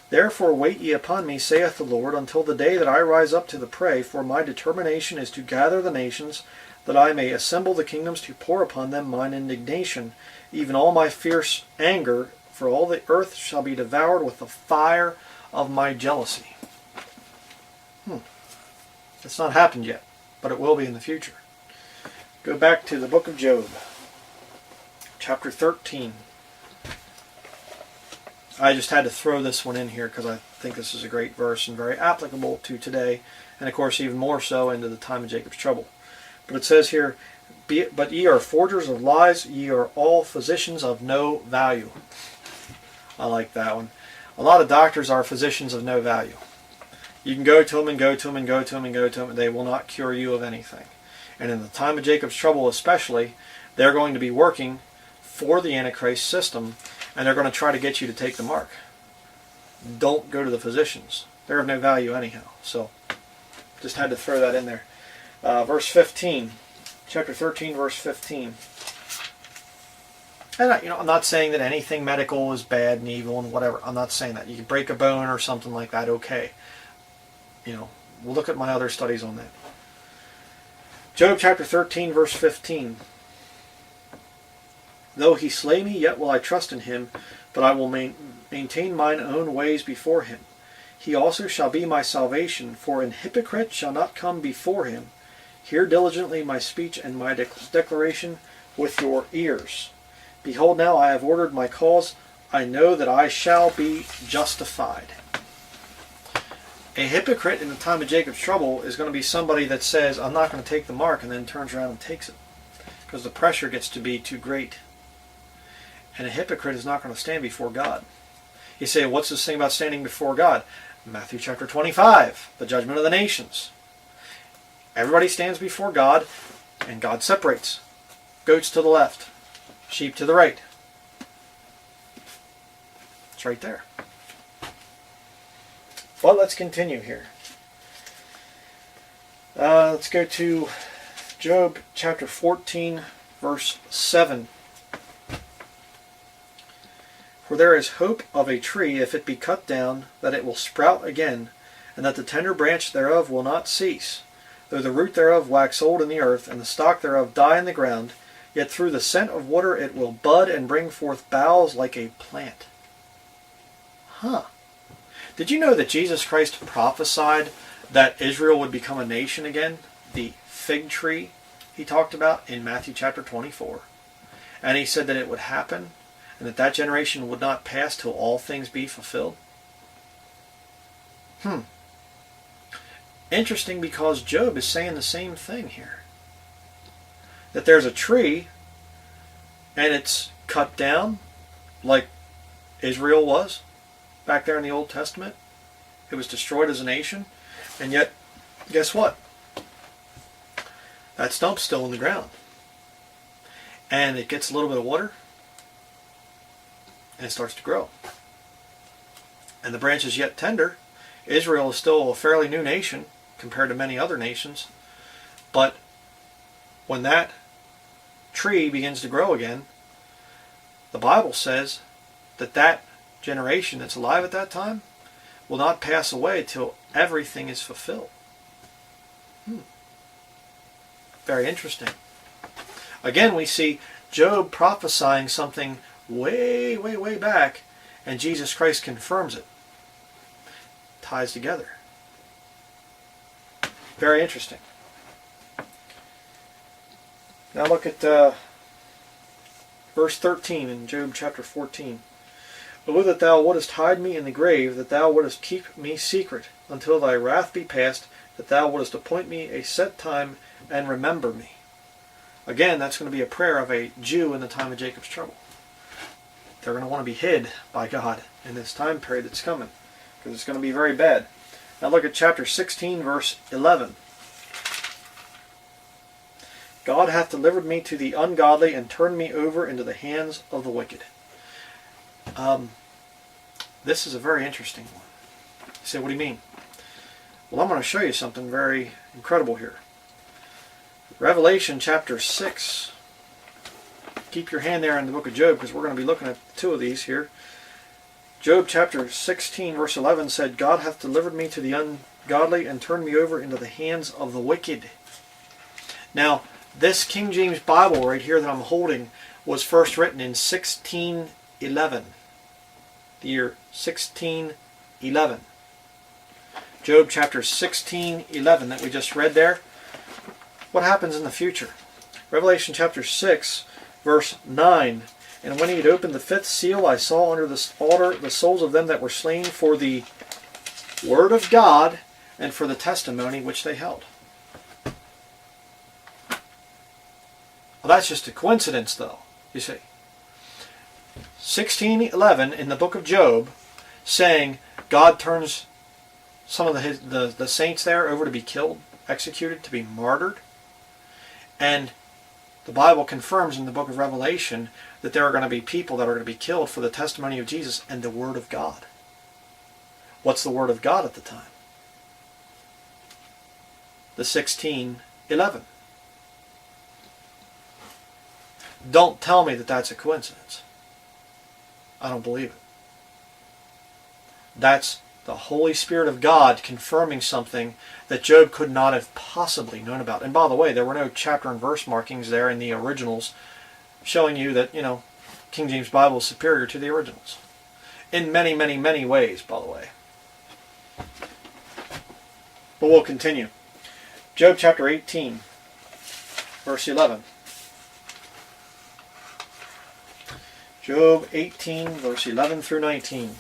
Therefore wait ye upon me, saith the Lord, until the day that I rise up to the prey, for my determination is to gather the nations, that I may assemble the kingdoms to pour upon them mine indignation, even all my fierce anger, for all the earth shall be devoured with the fire of my jealousy. It's not happened yet, but it will be in the future. Go back to the book of Job, chapter 13. I just had to throw this one in here because I think this is a great verse and very applicable to today, and of course even more so into the time of Jacob's trouble. But it says here, but ye are forgers of lies, ye are all physicians of no value. I like that one. A lot of doctors are physicians of no value. You can go to them and go to them and go to them and go to them, and they will not cure you of anything. And in the time of Jacob's trouble especially, they're going to be working for the Antichrist system, and they're going to try to get you to take the mark. Don't go to the physicians. They're of no value anyhow. So, just had to throw that in there. Verse 15. Chapter 13, verse 15. And I'm not saying that anything medical is bad and evil and whatever. I'm not saying that. You can break a bone or something like that, okay. We'll look at my other studies on that. Job chapter 13, verse 15. Though he slay me, yet will I trust in him, but I will maintain mine own ways before him. He also shall be my salvation, for an hypocrite shall not come before him. Hear diligently my speech and my declaration with your ears. Behold, now I have ordered my cause. I know that I shall be justified. A hypocrite in the time of Jacob's trouble is going to be somebody that says, I'm not going to take the mark, and then turns around and takes it. Because the pressure gets to be too great. And a hypocrite is not going to stand before God. You say, what's this thing about standing before God? Matthew chapter 25, the judgment of the nations. Everybody stands before God, and God separates. Goats to the left, sheep to the right. It's right there. But let's continue here. Let's go to Job chapter 14, verse 7. For there is hope of a tree, if it be cut down, that it will sprout again, and that the tender branch thereof will not cease. Though the root thereof wax old in the earth, and the stock thereof die in the ground, yet through the scent of water it will bud and bring forth boughs like a plant. Did you know that Jesus Christ prophesied that Israel would become a nation again? The fig tree he talked about in Matthew chapter 24. And he said that it would happen, and that generation would not pass till all things be fulfilled. Interesting, because Job is saying the same thing here. That there's a tree, and it's cut down, like Israel was back there in the Old Testament. It was destroyed as a nation, and yet, guess what? That stump's still in the ground. And it gets a little bit of water, and it starts to grow. And the branch is yet tender. Israel is still a fairly new nation compared to many other nations. But when that tree begins to grow again, the Bible says that that generation that's alive at that time will not pass away till everything is fulfilled. Very interesting. Again, we see Job prophesying something way, way, way back, and Jesus Christ confirms it. Ties together. Very interesting. Now look at verse 13 in Job chapter 14. O that thou wouldest hide me in the grave, that thou wouldest keep me secret, until thy wrath be past, that thou wouldest appoint me a set time, and remember me. Again, that's going to be a prayer of a Jew in the time of Jacob's trouble. They're going to want to be hid by God in this time period that's coming, because it's going to be very bad. Now look at chapter 16, verse 11. God hath delivered me to the ungodly, and turned me over into the hands of the wicked. This is a very interesting one. You say, what do you mean? Well, I'm going to show you something very incredible here. Revelation chapter 6. Keep your hand there in the book of Job, because we're going to be looking at two of these here. Job chapter 16 verse 11 said, God hath delivered me to the ungodly, and turned me over into the hands of the wicked. Now, this King James Bible right here that I'm holding was first written in 1611. The year 1611. Job chapter 16:11 that we just read there. What happens in the future? Revelation chapter 6 verse 9. And when he had opened the fifth seal, I saw under this altar the souls of them that were slain for the word of God and for the testimony which they held. Well, that's just a coincidence, though, you see. 16:11 in the book of Job, saying God turns some of the saints there over to be killed, executed, to be martyred. And the Bible confirms in the book of Revelation that there are going to be people that are going to be killed for the testimony of Jesus and the Word of God. What's the Word of God at the time? The 16:11. Don't tell me that that's a coincidence. I don't believe it. That's the Holy Spirit of God confirming something that Job could not have possibly known about. And by the way, there were no chapter and verse markings there in the originals showing you that, King James Bible is superior to the originals. In many, many, many ways, by the way. But we'll continue. Job chapter 18, verse 11. Job 18, verse 11 through 19.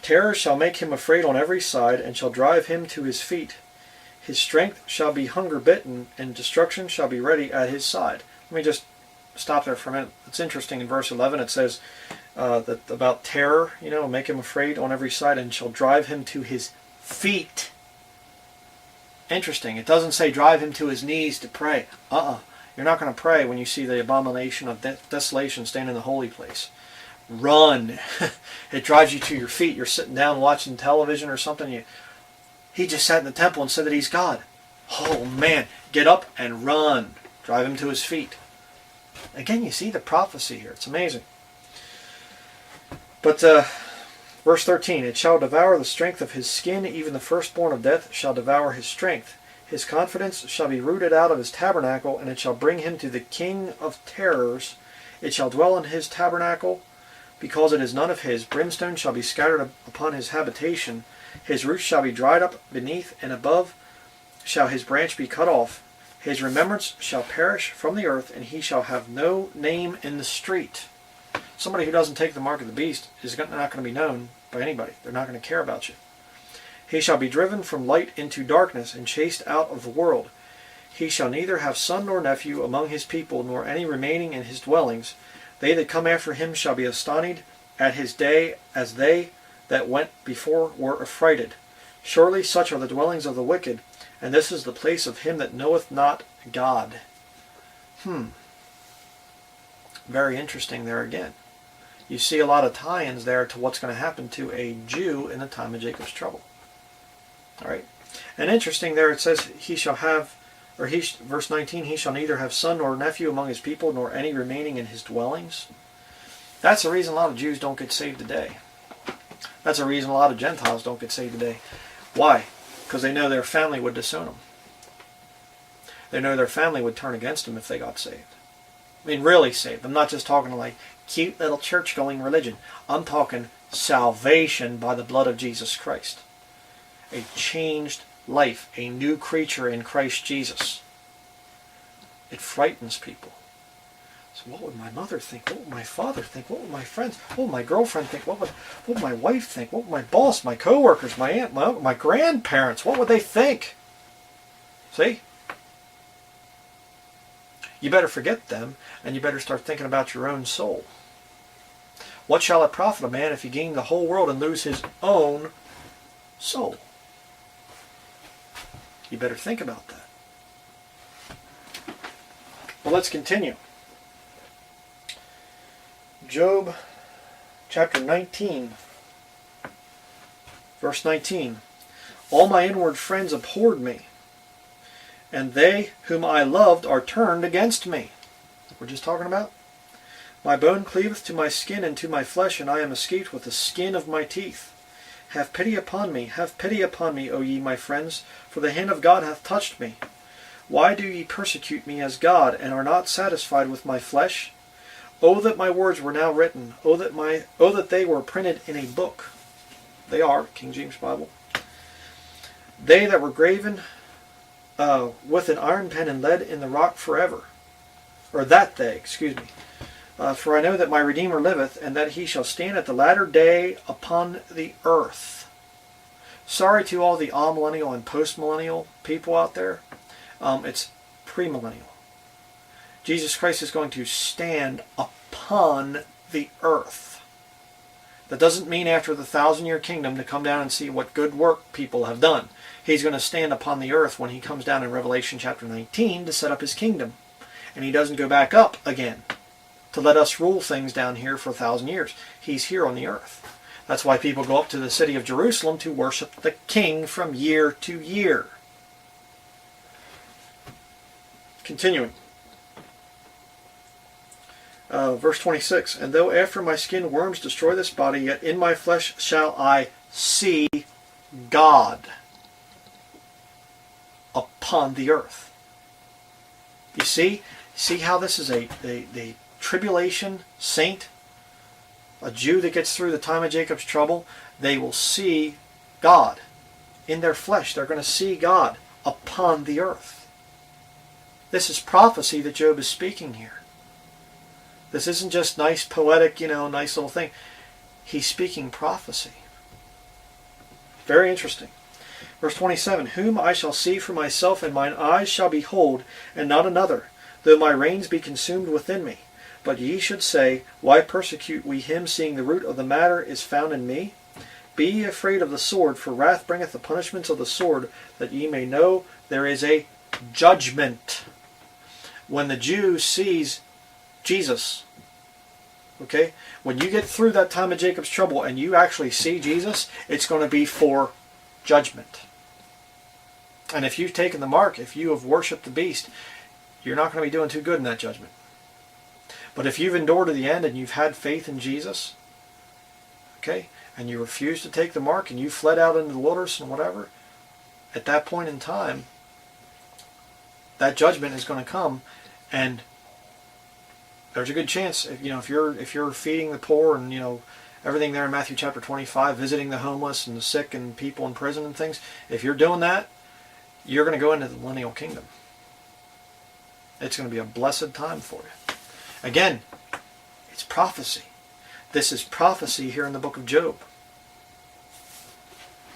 Terror shall make him afraid on every side, and shall drive him to his feet. His strength shall be hunger bitten, and destruction shall be ready at his side. Let me just stop there for a minute. It's interesting. In verse 11 it says that about terror, make him afraid on every side, and shall drive him to his feet. Interesting. It doesn't say drive him to his knees to pray. You're not going to pray when you see the abomination of desolation stand in the holy place. Run. It drives you to your feet. You're sitting down watching television or something. He just sat in the temple and said that he's God. Oh man, get up and run. Drive him to his feet. Again, you see the prophecy here. It's amazing. But verse 13, it shall devour the strength of his skin, even the firstborn of death shall devour his strength. His confidence shall be rooted out of his tabernacle, and it shall bring him to the king of terrors. It shall dwell in his tabernacle, because it is none of his. Brimstone shall be scattered upon his habitation. His roots shall be dried up beneath, and above shall his branch be cut off. His remembrance shall perish from the earth, and he shall have no name in the street. Somebody who doesn't take the mark of the beast is not going to be known by anybody. They're not going to care about you. He shall be driven from light into darkness, and chased out of the world. He shall neither have son nor nephew among his people, nor any remaining in his dwellings. They that come after him shall be astonished at his day, as they that went before were affrighted. Surely such are the dwellings of the wicked, and this is the place of him that knoweth not God. Very interesting there again. You see a lot of tie-ins there to what's going to happen to a Jew in the time of Jacob's trouble. All right. And interesting there it says he shall have, verse 19, he shall neither have son nor nephew among his people, nor any remaining in his dwellings. That's the reason a lot of Jews don't get saved today. That's the reason a lot of Gentiles don't get saved today. Why? Because they know their family would disown them. They know their family would turn against them if they got saved. I mean, really saved. I'm not just talking like cute little church-going religion. I'm talking salvation by the blood of Jesus Christ. A changed life, a new creature in Christ Jesus. It frightens people. So what would my mother think? What would my father think? What would my friends, what would my girlfriend think? What would my wife think? What would my boss, my coworkers, my aunt, my grandparents, what would they think? See? You better forget them, and you better start thinking about your own soul. What shall it profit a man if he gain the whole world and lose his own soul? You better think about that. Well, let's continue. Job chapter 19, verse 19. All my inward friends abhorred me, and they whom I loved are turned against me. We're just talking about. My bone cleaveth to my skin and to my flesh, and I am escaped with the skin of my teeth. Have pity upon me, O ye my friends, for the hand of God hath touched me. Why do ye persecute me as God, and are not satisfied with my flesh? O that my words were now written, O that they were printed in a book. They are, King James Bible. They that were graven with an iron pen and lead in the rock forever. Or that they, excuse me. For I know that my Redeemer liveth, and that he shall stand at the latter day upon the earth. Sorry to all the amillennial and postmillennial people out there. It's premillennial. Jesus Christ is going to stand upon the earth. That doesn't mean after the 1,000-year kingdom to come down and see what good work people have done. He's going to stand upon the earth when he comes down in Revelation chapter 19 to set up his kingdom. And he doesn't go back up again to let us rule things down here for 1,000 years. He's here on the earth. That's why people go up to the city of Jerusalem to worship the king from year to year. Continuing. Verse 26. And though after my skin worms destroy this body, yet in my flesh shall I see God upon the earth. You see? See how this is a tribulation saint, a Jew that gets through the time of Jacob's trouble. They will see God in their flesh. They're going to see God upon the earth. This is prophecy that Job is speaking here. This isn't just nice poetic, nice little thing. He's speaking prophecy. Very interesting. Verse 27, Whom I shall see for myself, and mine eyes shall behold, and not another, though my reins be consumed within me. But ye should say, Why persecute we him, seeing the root of the matter is found in me? Be ye afraid of the sword, for wrath bringeth the punishments of the sword, that ye may know there is a judgment. When the Jew sees Jesus, okay, when you get through that time of Jacob's trouble and you actually see Jesus, it's going to be for judgment. And if you've taken the mark, if you have worshipped the beast, you're not going to be doing too good in that judgment. But if you've endured to the end and you've had faith in Jesus, okay, and you refuse to take the mark and you fled out into the wilderness and whatever, at that point in time, that judgment is going to come, and there's a good chance, if you're feeding the poor and everything there in Matthew chapter 25, visiting the homeless and the sick and people in prison and things, if you're doing that, you're going to go into the millennial kingdom. It's going to be a blessed time for you. Again, it's prophecy. This is prophecy here in the book of Job.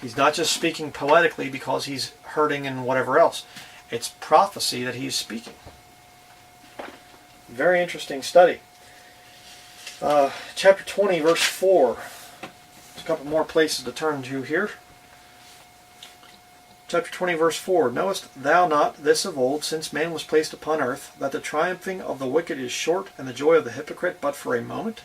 He's not just speaking poetically because he's hurting and whatever else. It's prophecy that he's speaking. Very interesting study. Chapter 20, verse 4. There's a couple more places to turn to here. Chapter 20, verse 4. Knowest thou not this of old, since man was placed upon earth, that the triumphing of the wicked is short, and the joy of the hypocrite but for a moment?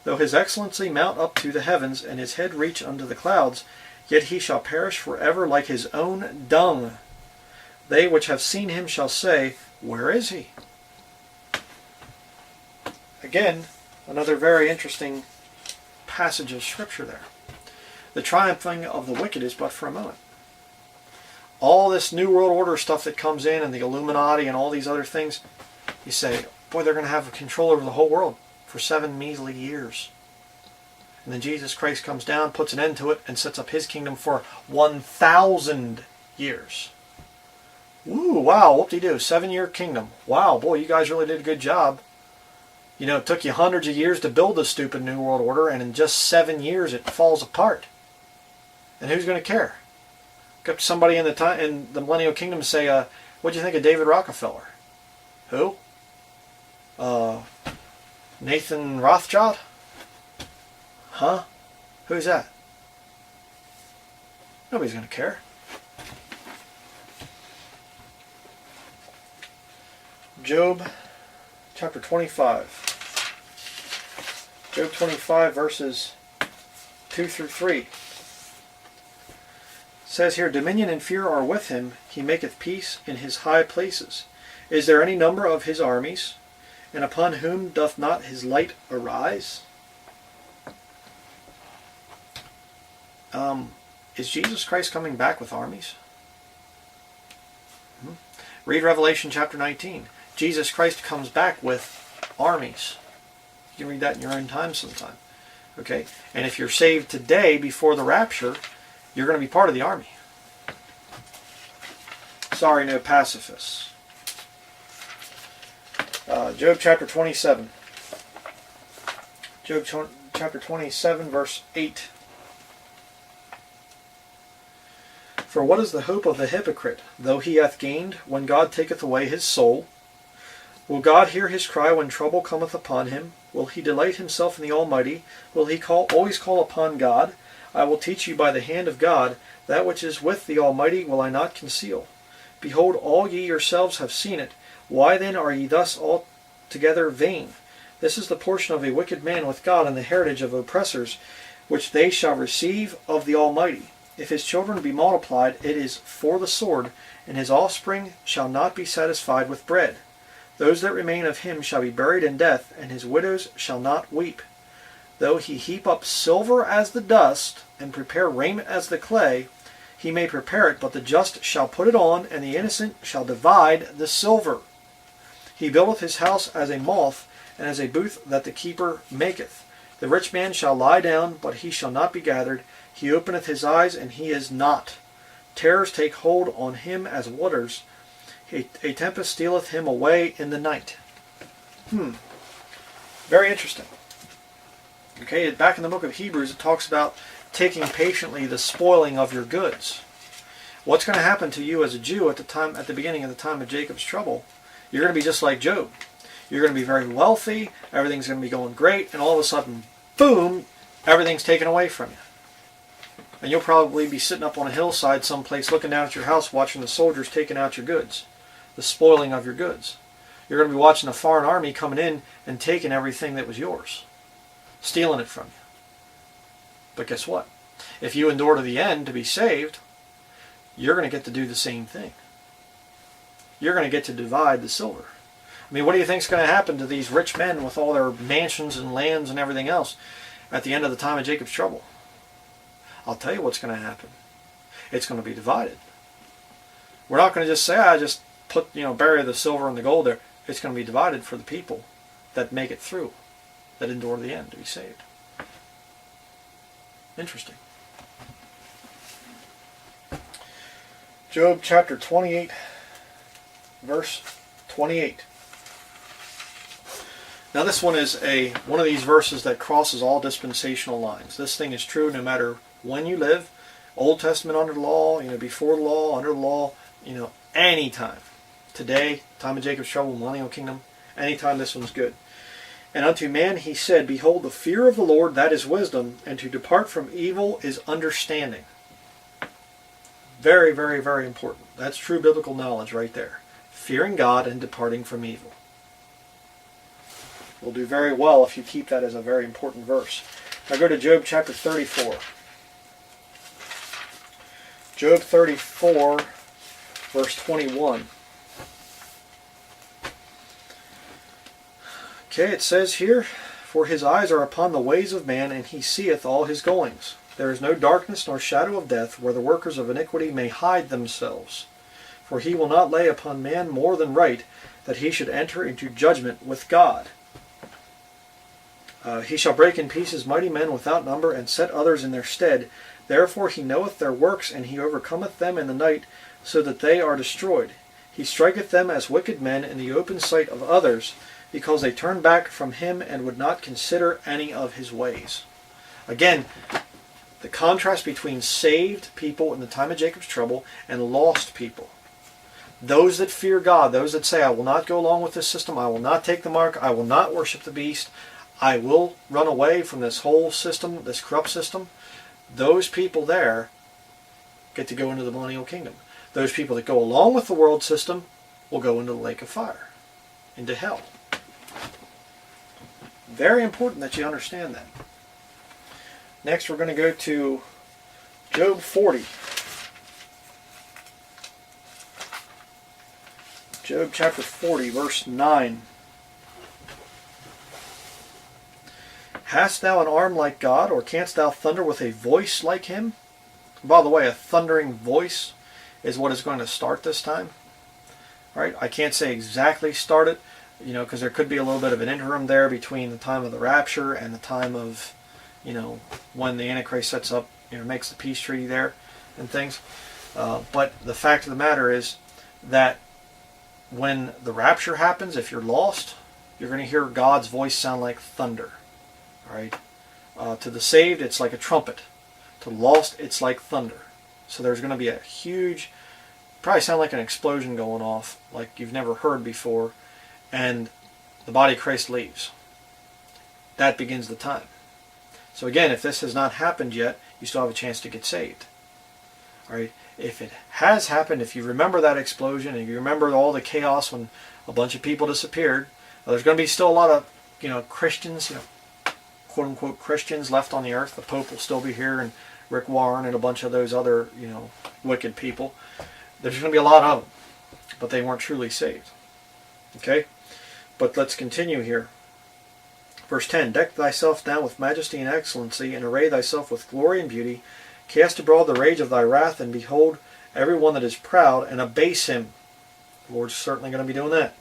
Though his excellency mount up to the heavens, and his head reach unto the clouds, yet he shall perish forever like his own dung. They which have seen him shall say, Where is he? Again, another very interesting passage of Scripture there. The triumphing of the wicked is but for a moment. All this New World Order stuff that comes in, and the Illuminati and all these other things, you say, boy, they're going to have control over the whole world for 7 measly years. And then Jesus Christ comes down, puts an end to it, and sets up his kingdom for 1,000 years. Ooh, wow, whoop-de-doo, 7-year kingdom. Wow, boy, you guys really did a good job. You know, it took you hundreds of years to build this stupid New World Order, and in just 7 years it falls apart. And who's going to care? Got somebody in the Millennial Kingdom say, what'd you think of David Rockefeller? Who? Nathan Rothschild? Huh? Who's that? Nobody's going to care. Job chapter 25. Job 25 verses 2 through 3. It says here, dominion and fear are with him. He maketh peace in his high places. Is there any number of his armies? And upon whom doth not his light arise? Is Jesus Christ coming back with armies? Read Revelation chapter 19. Jesus Christ comes back with armies. You can read that in your own time sometime. Okay? And if you're saved today before the rapture, you're going to be part of the army. Sorry, no pacifists. Job chapter 27. Job chapter 27, verse 8. For what is the hope of the hypocrite, though he hath gained, when God taketh away his soul? Will God hear his cry when trouble cometh upon him? Will he delight himself in the Almighty? Will he always call upon God? I will teach you by the hand of God. That which is with the Almighty will I not conceal. Behold, all ye yourselves have seen it. Why then are ye thus altogether vain? This is the portion of a wicked man with God, and the heritage of oppressors, which they shall receive of the Almighty. If his children be multiplied, it is for the sword, and his offspring shall not be satisfied with bread. Those that remain of him shall be buried in death, and his widows shall not weep. Though he heap up silver as the dust, and prepare raiment as the clay, he may prepare it, but the just shall put it on, and the innocent shall divide the silver. He buildeth his house as a moth, and as a booth that the keeper maketh. The rich man shall lie down, but he shall not be gathered. He openeth his eyes, and he is not. Terrors take hold on him as waters. A tempest stealeth him away in the night. Very interesting. Okay, back in the book of Hebrews, it talks about taking patiently the spoiling of your goods. What's going to happen to you as a Jew at the beginning of the time of Jacob's trouble? You're going to be just like Job. You're going to be very wealthy, everything's going to be going great, and all of a sudden, boom, everything's taken away from you. And you'll probably be sitting up on a hillside someplace looking down at your house watching the soldiers taking out your goods. The spoiling of your goods. You're going to be watching a foreign army coming in and taking everything that was yours. Stealing it from you. But guess what? If you endure to the end to be saved, you're going to get to do the same thing. You're going to get to divide the silver. I mean, what do you think is going to happen to these rich men with all their mansions and lands and everything else at the end of the time of Jacob's trouble? I'll tell you what's going to happen. It's going to be divided. We're not going to just say, I just bury the silver and the gold there. It's going to be divided for the people that make it through, that endure to the end to be saved. Interesting. Job chapter 28, verse 28. Now this one is one of these verses that crosses all dispensational lines. This thing is true no matter when you live, Old Testament under the law, before the law, under the law, any time. Today, time of Jacob's trouble, Millennial Kingdom, anytime this one's good. And unto man he said, behold, the fear of the Lord, that is wisdom, and to depart from evil is understanding. Very, very, very important. That's true biblical knowledge right there. Fearing God and departing from evil. We'll do very well if you keep that as a very important verse. Now go to Job chapter 34. Job 34, verse 21. Okay, it says here, for his eyes are upon the ways of man, and he seeth all his goings. There is no darkness nor shadow of death, where the workers of iniquity may hide themselves. For he will not lay upon man more than right, that he should enter into judgment with God. He shall break in pieces mighty men without number, and set others in their stead. Therefore he knoweth their works, and he overcometh them in the night, so that they are destroyed. He striketh them as wicked men in the open sight of others, because they turned back from him and would not consider any of his ways. Again, the contrast between saved people in the time of Jacob's trouble and lost people. Those that fear God, those that say, I will not go along with this system, I will not take the mark, I will not worship the beast, I will run away from this whole system, this corrupt system, those people there get to go into the millennial kingdom. Those people that go along with the world system will go into the lake of fire, into hell. Very important that you understand that. Next we're going to go to Job 40. Job chapter 40, verse 9. Hast thou an arm like God, or canst thou thunder with a voice like him? By the way, a thundering voice is what is going to start this time. All right, I can't say exactly start it, because there could be a little bit of an interim there between the time of the rapture and the time of, when the Antichrist sets up, makes the peace treaty there and things. But the fact of the matter is that when the rapture happens, if you're lost, you're going to hear God's voice sound like thunder. All right? To the saved, it's like a trumpet. To the lost, it's like thunder. So there's going to be a huge, probably sound like an explosion going off, like you've never heard before, and the body of Christ leaves. That begins the time. So again, if this has not happened yet, you still have a chance to get saved. All right? If it has happened, if you remember that explosion, and you remember all the chaos when a bunch of people disappeared, there's going to be still a lot of, Christians, quote-unquote Christians left on the earth. The Pope will still be here, and Rick Warren and a bunch of those other, wicked people. There's going to be a lot of them, but they weren't truly saved. Okay? But let's continue here. Verse 10, Deck thyself now with majesty and excellency, and array thyself with glory and beauty. Cast abroad the rage of thy wrath, and behold every one that is proud, and abase him. The Lord's certainly going to be doing that.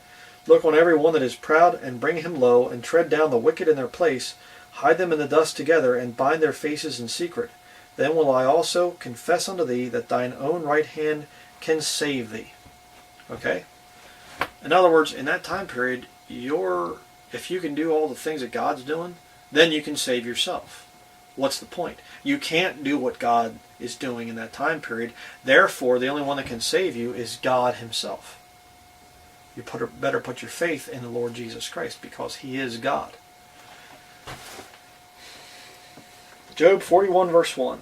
Look on every one that is proud, and bring him low, and tread down the wicked in their place. Hide them in the dust together, and bind their faces in secret. Then will I also confess unto thee that thine own right hand can save thee. Okay? In other words, in that time period, if you can do all the things that God's doing, then you can save yourself. What's the point? You can't do what God is doing in that time period. Therefore, the only one that can save you is God himself. You better put your faith in the Lord Jesus Christ, because he is God. Job 41 verse 1.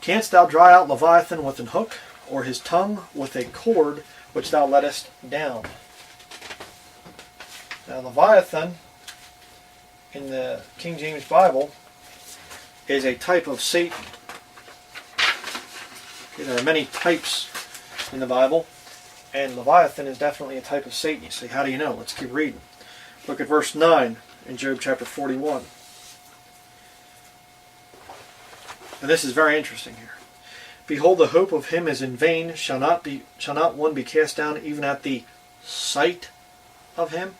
Canst thou dry out Leviathan with an hook, or his tongue with a cord which thou lettest down? Now Leviathan in the King James Bible is a type of Satan. Okay, there are many types in the Bible, and Leviathan is definitely a type of Satan. You say, how do you know? Let's keep reading. Look at verse 9 in Job chapter 41. And this is very interesting here. Behold, the hope of him is in vain. Shall not one be cast down even at the sight of him?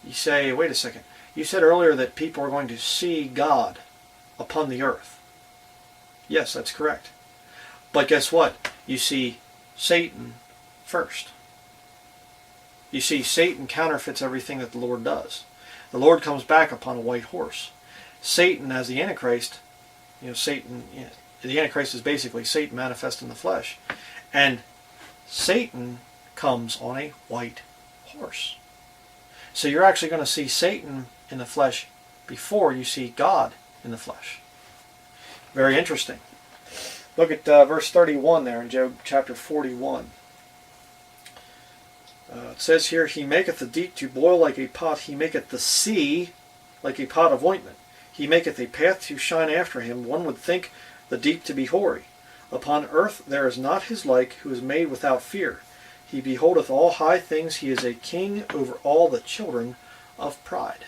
You say, wait a second. You said earlier that people are going to see God upon the earth. Yes, that's correct. But guess what? You see Satan first. You see Satan counterfeits everything that the Lord does. The Lord comes back upon a white horse. Satan, as the Antichrist, the Antichrist is basically Satan manifest in the flesh. And Satan comes on a white horse. So you're actually going to see Satan in the flesh before you see God in the flesh. Very interesting. Look at verse 31 there in Job chapter 41. It says here, He maketh the deep to boil like a pot. He maketh the sea like a pot of ointment. He maketh a path to shine after him. One would think the deep to be hoary. Upon earth there is not his like, who is made without fear. He beholdeth all high things. He is a king over all the children of pride.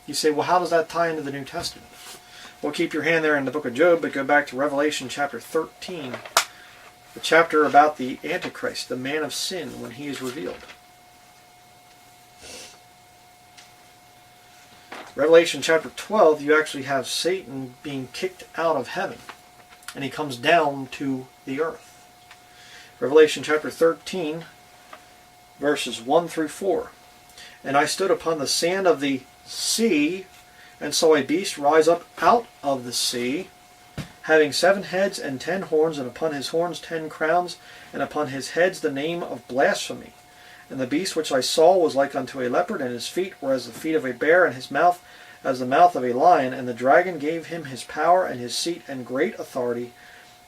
You say, well, how does that tie into the New Testament? Well, keep your hand there in the book of Job, but go back to Revelation chapter 13. The chapter about the Antichrist, the man of sin, when he is revealed. Revelation chapter 12, you actually have Satan being kicked out of heaven. And he comes down to the earth. Revelation chapter 13, verses 1 through 4. And I stood upon the sand of the sea, and saw a beast rise up out of the sea, having 7 heads and 10 horns, and upon his horns 10 crowns, and upon his heads the name of blasphemy. And the beast which I saw was like unto a leopard, and his feet were as the feet of a bear, and his mouth as the mouth of a lion. And the dragon gave him his power and his seat and great authority.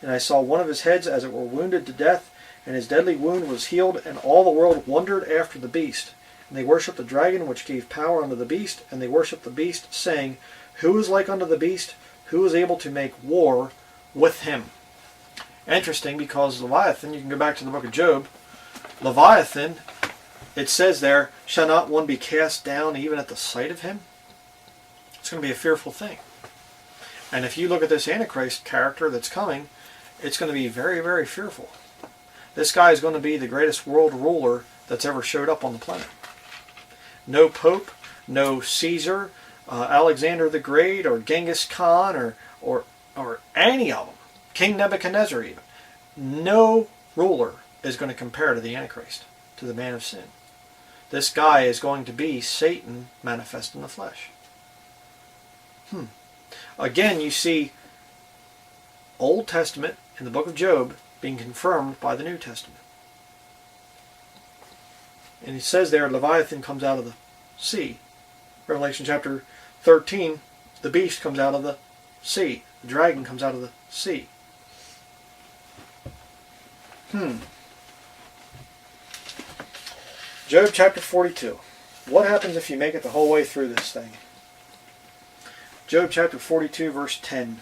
And I saw one of his heads as it were wounded to death, and his deadly wound was healed, and all the world wondered after the beast. And they worshipped the dragon which gave power unto the beast, and they worshipped the beast, saying, Who is like unto the beast? Who is able to make war with him? Interesting, because Leviathan, you can go back to the book of Job, Leviathan, it says there, shall not one be cast down even at the sight of him? It's going to be a fearful thing. And if you look at this Antichrist character that's coming, it's going to be very, very fearful. This guy is going to be the greatest world ruler that's ever showed up on the planet. No Pope, no Caesar, Alexander the Great, or Genghis Khan, or any of them. King Nebuchadnezzar even. No ruler is going to compare to the Antichrist, to the man of sin. This guy is going to be Satan manifest in the flesh. Again, you see Old Testament in the book of Job being confirmed by the New Testament. And it says there, Leviathan comes out of the sea. Revelation chapter 13, the beast comes out of the sea. The dragon comes out of the sea. Job chapter 42. What happens if you make it the whole way through this thing? Job chapter 42, verse 10.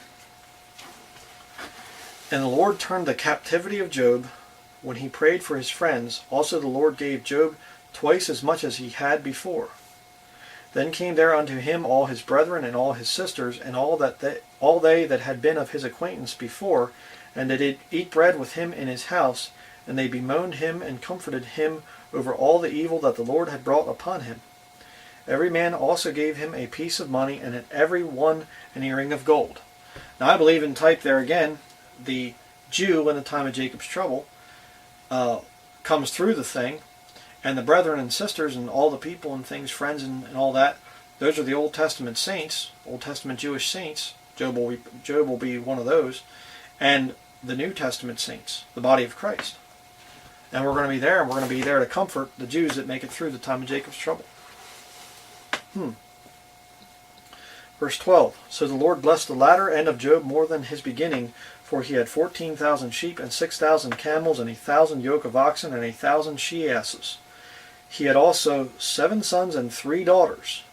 And the Lord turned the captivity of Job when he prayed for his friends. Also the Lord gave Job twice as much as he had before. Then came there unto him all his brethren and all his sisters, and all they that had been of his acquaintance before, and they did eat bread with him in his house, and they bemoaned him and comforted him over all the evil that the Lord had brought upon him. Every man also gave him a piece of money, and every one an earring of gold. Now I believe in type there again, the Jew in the time of Jacob's trouble comes through the thing, and the brethren and sisters and all the people and things, friends and all that, those are the Old Testament saints, Old Testament Jewish saints. Job will be one of those, and the New Testament saints, the body of Christ. And we're going to be there, and we're going to be there to comfort the Jews that make it through the time of Jacob's trouble. Verse 12. So the Lord blessed the latter end of Job more than his beginning, for he had 14,000 sheep and 6,000 camels and 1,000 yoke of oxen and 1,000 she-asses. He had also 7 sons and 3 daughters.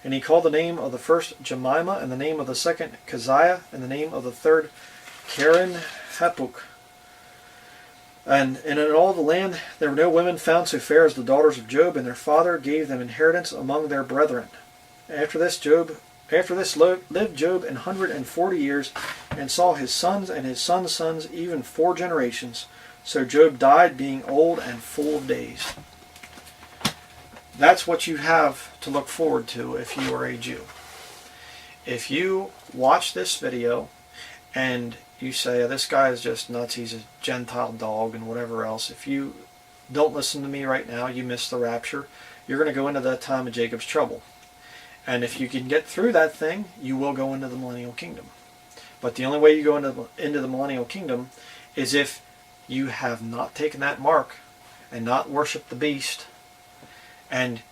And he called the name of the first Jemima, and the name of the second Keziah, and the name of the third Karen Hapuk. And in all the land there were no women found so fair as the daughters of Job, and their father gave them inheritance among their brethren. After this lived Job 140 years, and saw his sons and his sons' sons, even 4 generations. So Job died, being old and full of days. That's what you have to look forward to if you are a Jew. If you watch this video and you say, this guy is just nuts, he's a Gentile dog and whatever else, if you don't listen to me right now, you miss the rapture, you're going to go into that time of Jacob's trouble. And if you can get through that thing, you will go into the millennial kingdom. But the only way you go into the millennial kingdom is if you have not taken that mark and not worshiped the beast. And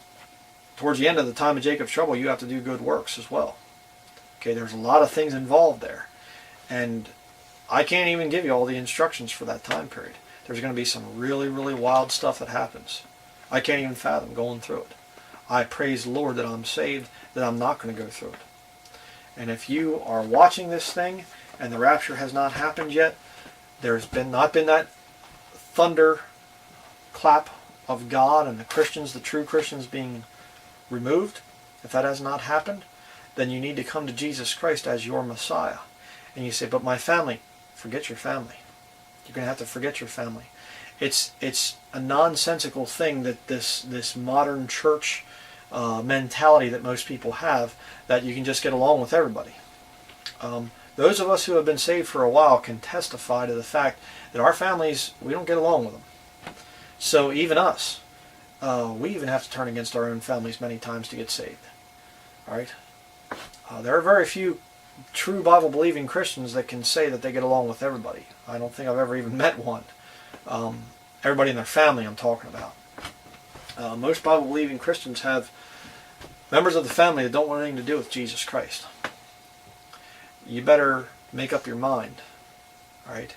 towards the end of the time of Jacob's trouble, you have to do good works as well. Okay, there's a lot of things involved there. And I can't even give you all the instructions for that time period. There's going to be some really, really wild stuff that happens. I can't even fathom going through it. I praise the Lord that I'm saved, that I'm not going to go through it. And if you are watching this thing and the rapture has not happened yet, there's not been that thunder clap of God and the Christians, the true Christians, being removed, if that has not happened, then you need to come to Jesus Christ as your Messiah. And you say, but my family, forget your family. You're going to have to forget your family. It's a nonsensical thing that this modern church mentality that most people have, that you can just get along with everybody. Those of us who have been saved for a while can testify to the fact that our families, we don't get along with them. So even us, we even have to turn against our own families many times to get saved. All right? There are very few true Bible-believing Christians that can say that they get along with everybody. I don't think I've ever even met one. Everybody in their family I'm talking about. Most Bible-believing Christians have members of the family that don't want anything to do with Jesus Christ. You better make up your mind. All right?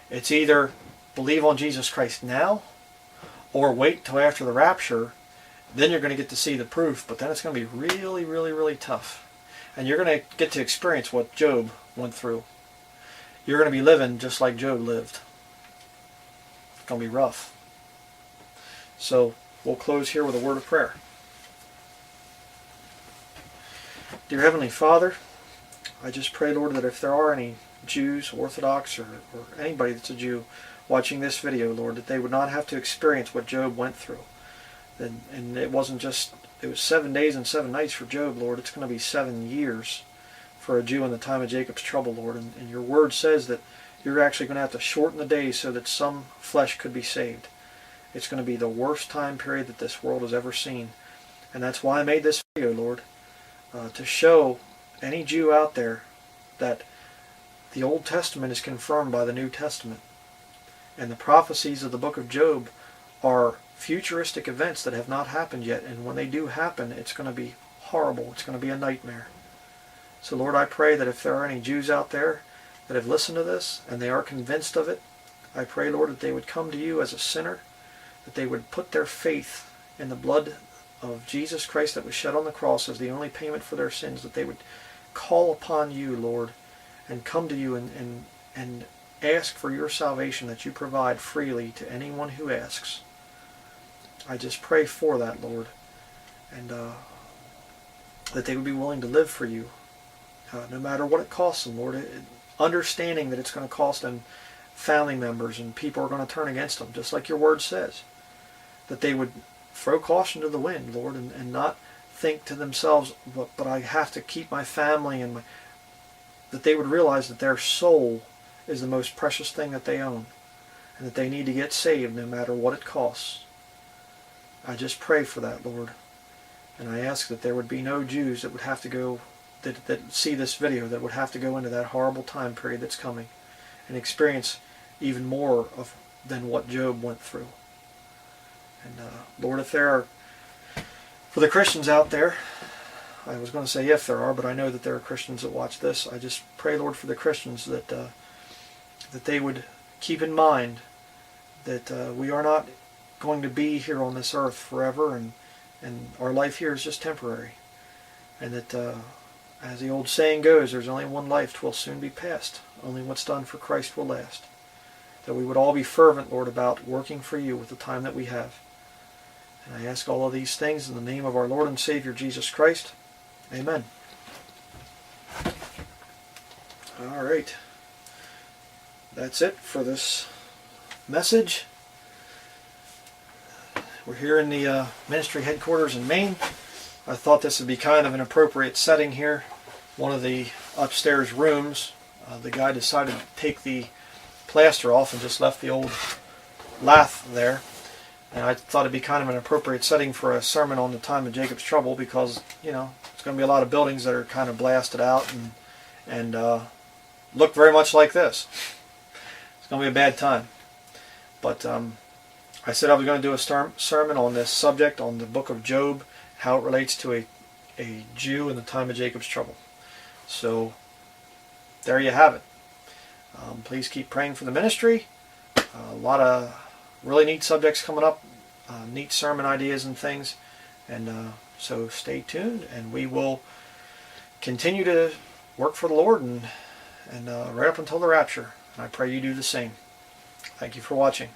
It's either believe on Jesus Christ now, or wait till after the rapture. Then you're going to get to see the proof, but then it's going to be really, really, really tough. And you're going to get to experience what Job went through. You're going to be living just like Job lived. It's going to be rough. So we'll close here with a word of prayer. Dear Heavenly Father, I just pray, Lord, that if there are any Jews, Orthodox, or anybody that's a Jew watching this video, Lord, that they would not have to experience what Job went through. And it wasn't just, it was 7 days and 7 nights for Job, Lord. It's going to be 7 years for a Jew in the time of Jacob's trouble, Lord. And your word says that you're actually going to have to shorten the days so that some flesh could be saved. It's going to be the worst time period that this world has ever seen. And that's why I made this video, Lord, to show any Jew out there that the Old Testament is confirmed by the New Testament. And the prophecies of the book of Job are futuristic events that have not happened yet. And when they do happen, it's going to be horrible. It's going to be a nightmare. So Lord, I pray that if there are any Jews out there that have listened to this and they are convinced of it, I pray, Lord, that they would come to you as a sinner, that they would put their faith in the blood of Jesus Christ that was shed on the cross as the only payment for their sins, that they would call upon you, Lord, and come to you and ask for your salvation that you provide freely to anyone who asks. I just pray for that, Lord, and that they would be willing to live for you, no matter what it costs them, Lord, understanding that it's going to cost them family members and people are going to turn against them, just like your word says, that they would throw caution to the wind, Lord, and not think to themselves, but I have to keep my family, and that they would realize that their soul is the most precious thing that they own, and that they need to get saved no matter what it costs. I just pray for that, Lord, and I ask that there would be no Jews that would have to go, that see this video, that would have to go into that horrible time period that's coming and experience even more than what Job went through. And Lord, if there are, for the Christians out there, I was going to say if there are, but I know that there are Christians that watch this. I just pray, Lord, for the Christians that that they would keep in mind that we are not going to be here on this earth forever, and our life here is just temporary. And that, as the old saying goes, there's only one life, 'twill soon be past. Only what's done for Christ will last. That we would all be fervent, Lord, about working for you with the time that we have. And I ask all of these things in the name of our Lord and Savior, Jesus Christ. Amen. All right. That's it for this message. We're here in the ministry headquarters in Maine. I thought this would be kind of an appropriate setting here. One of the upstairs rooms, the guy decided to take the plaster off and just left the old lath there. And I thought it'd be kind of an appropriate setting for a sermon on the time of Jacob's trouble, because, you know, there's going to be a lot of buildings that are kind of blasted out and look very much like this. It's going to be a bad time. But I said I was going to do a sermon on this subject, on the book of Job, how it relates to a Jew in the time of Jacob's trouble. So there you have it. Please keep praying for the ministry. A lot of really neat subjects coming up, neat sermon ideas and things. And so stay tuned, and we will continue to work for the Lord and right up until the rapture. And I pray you do the same. Thank you for watching.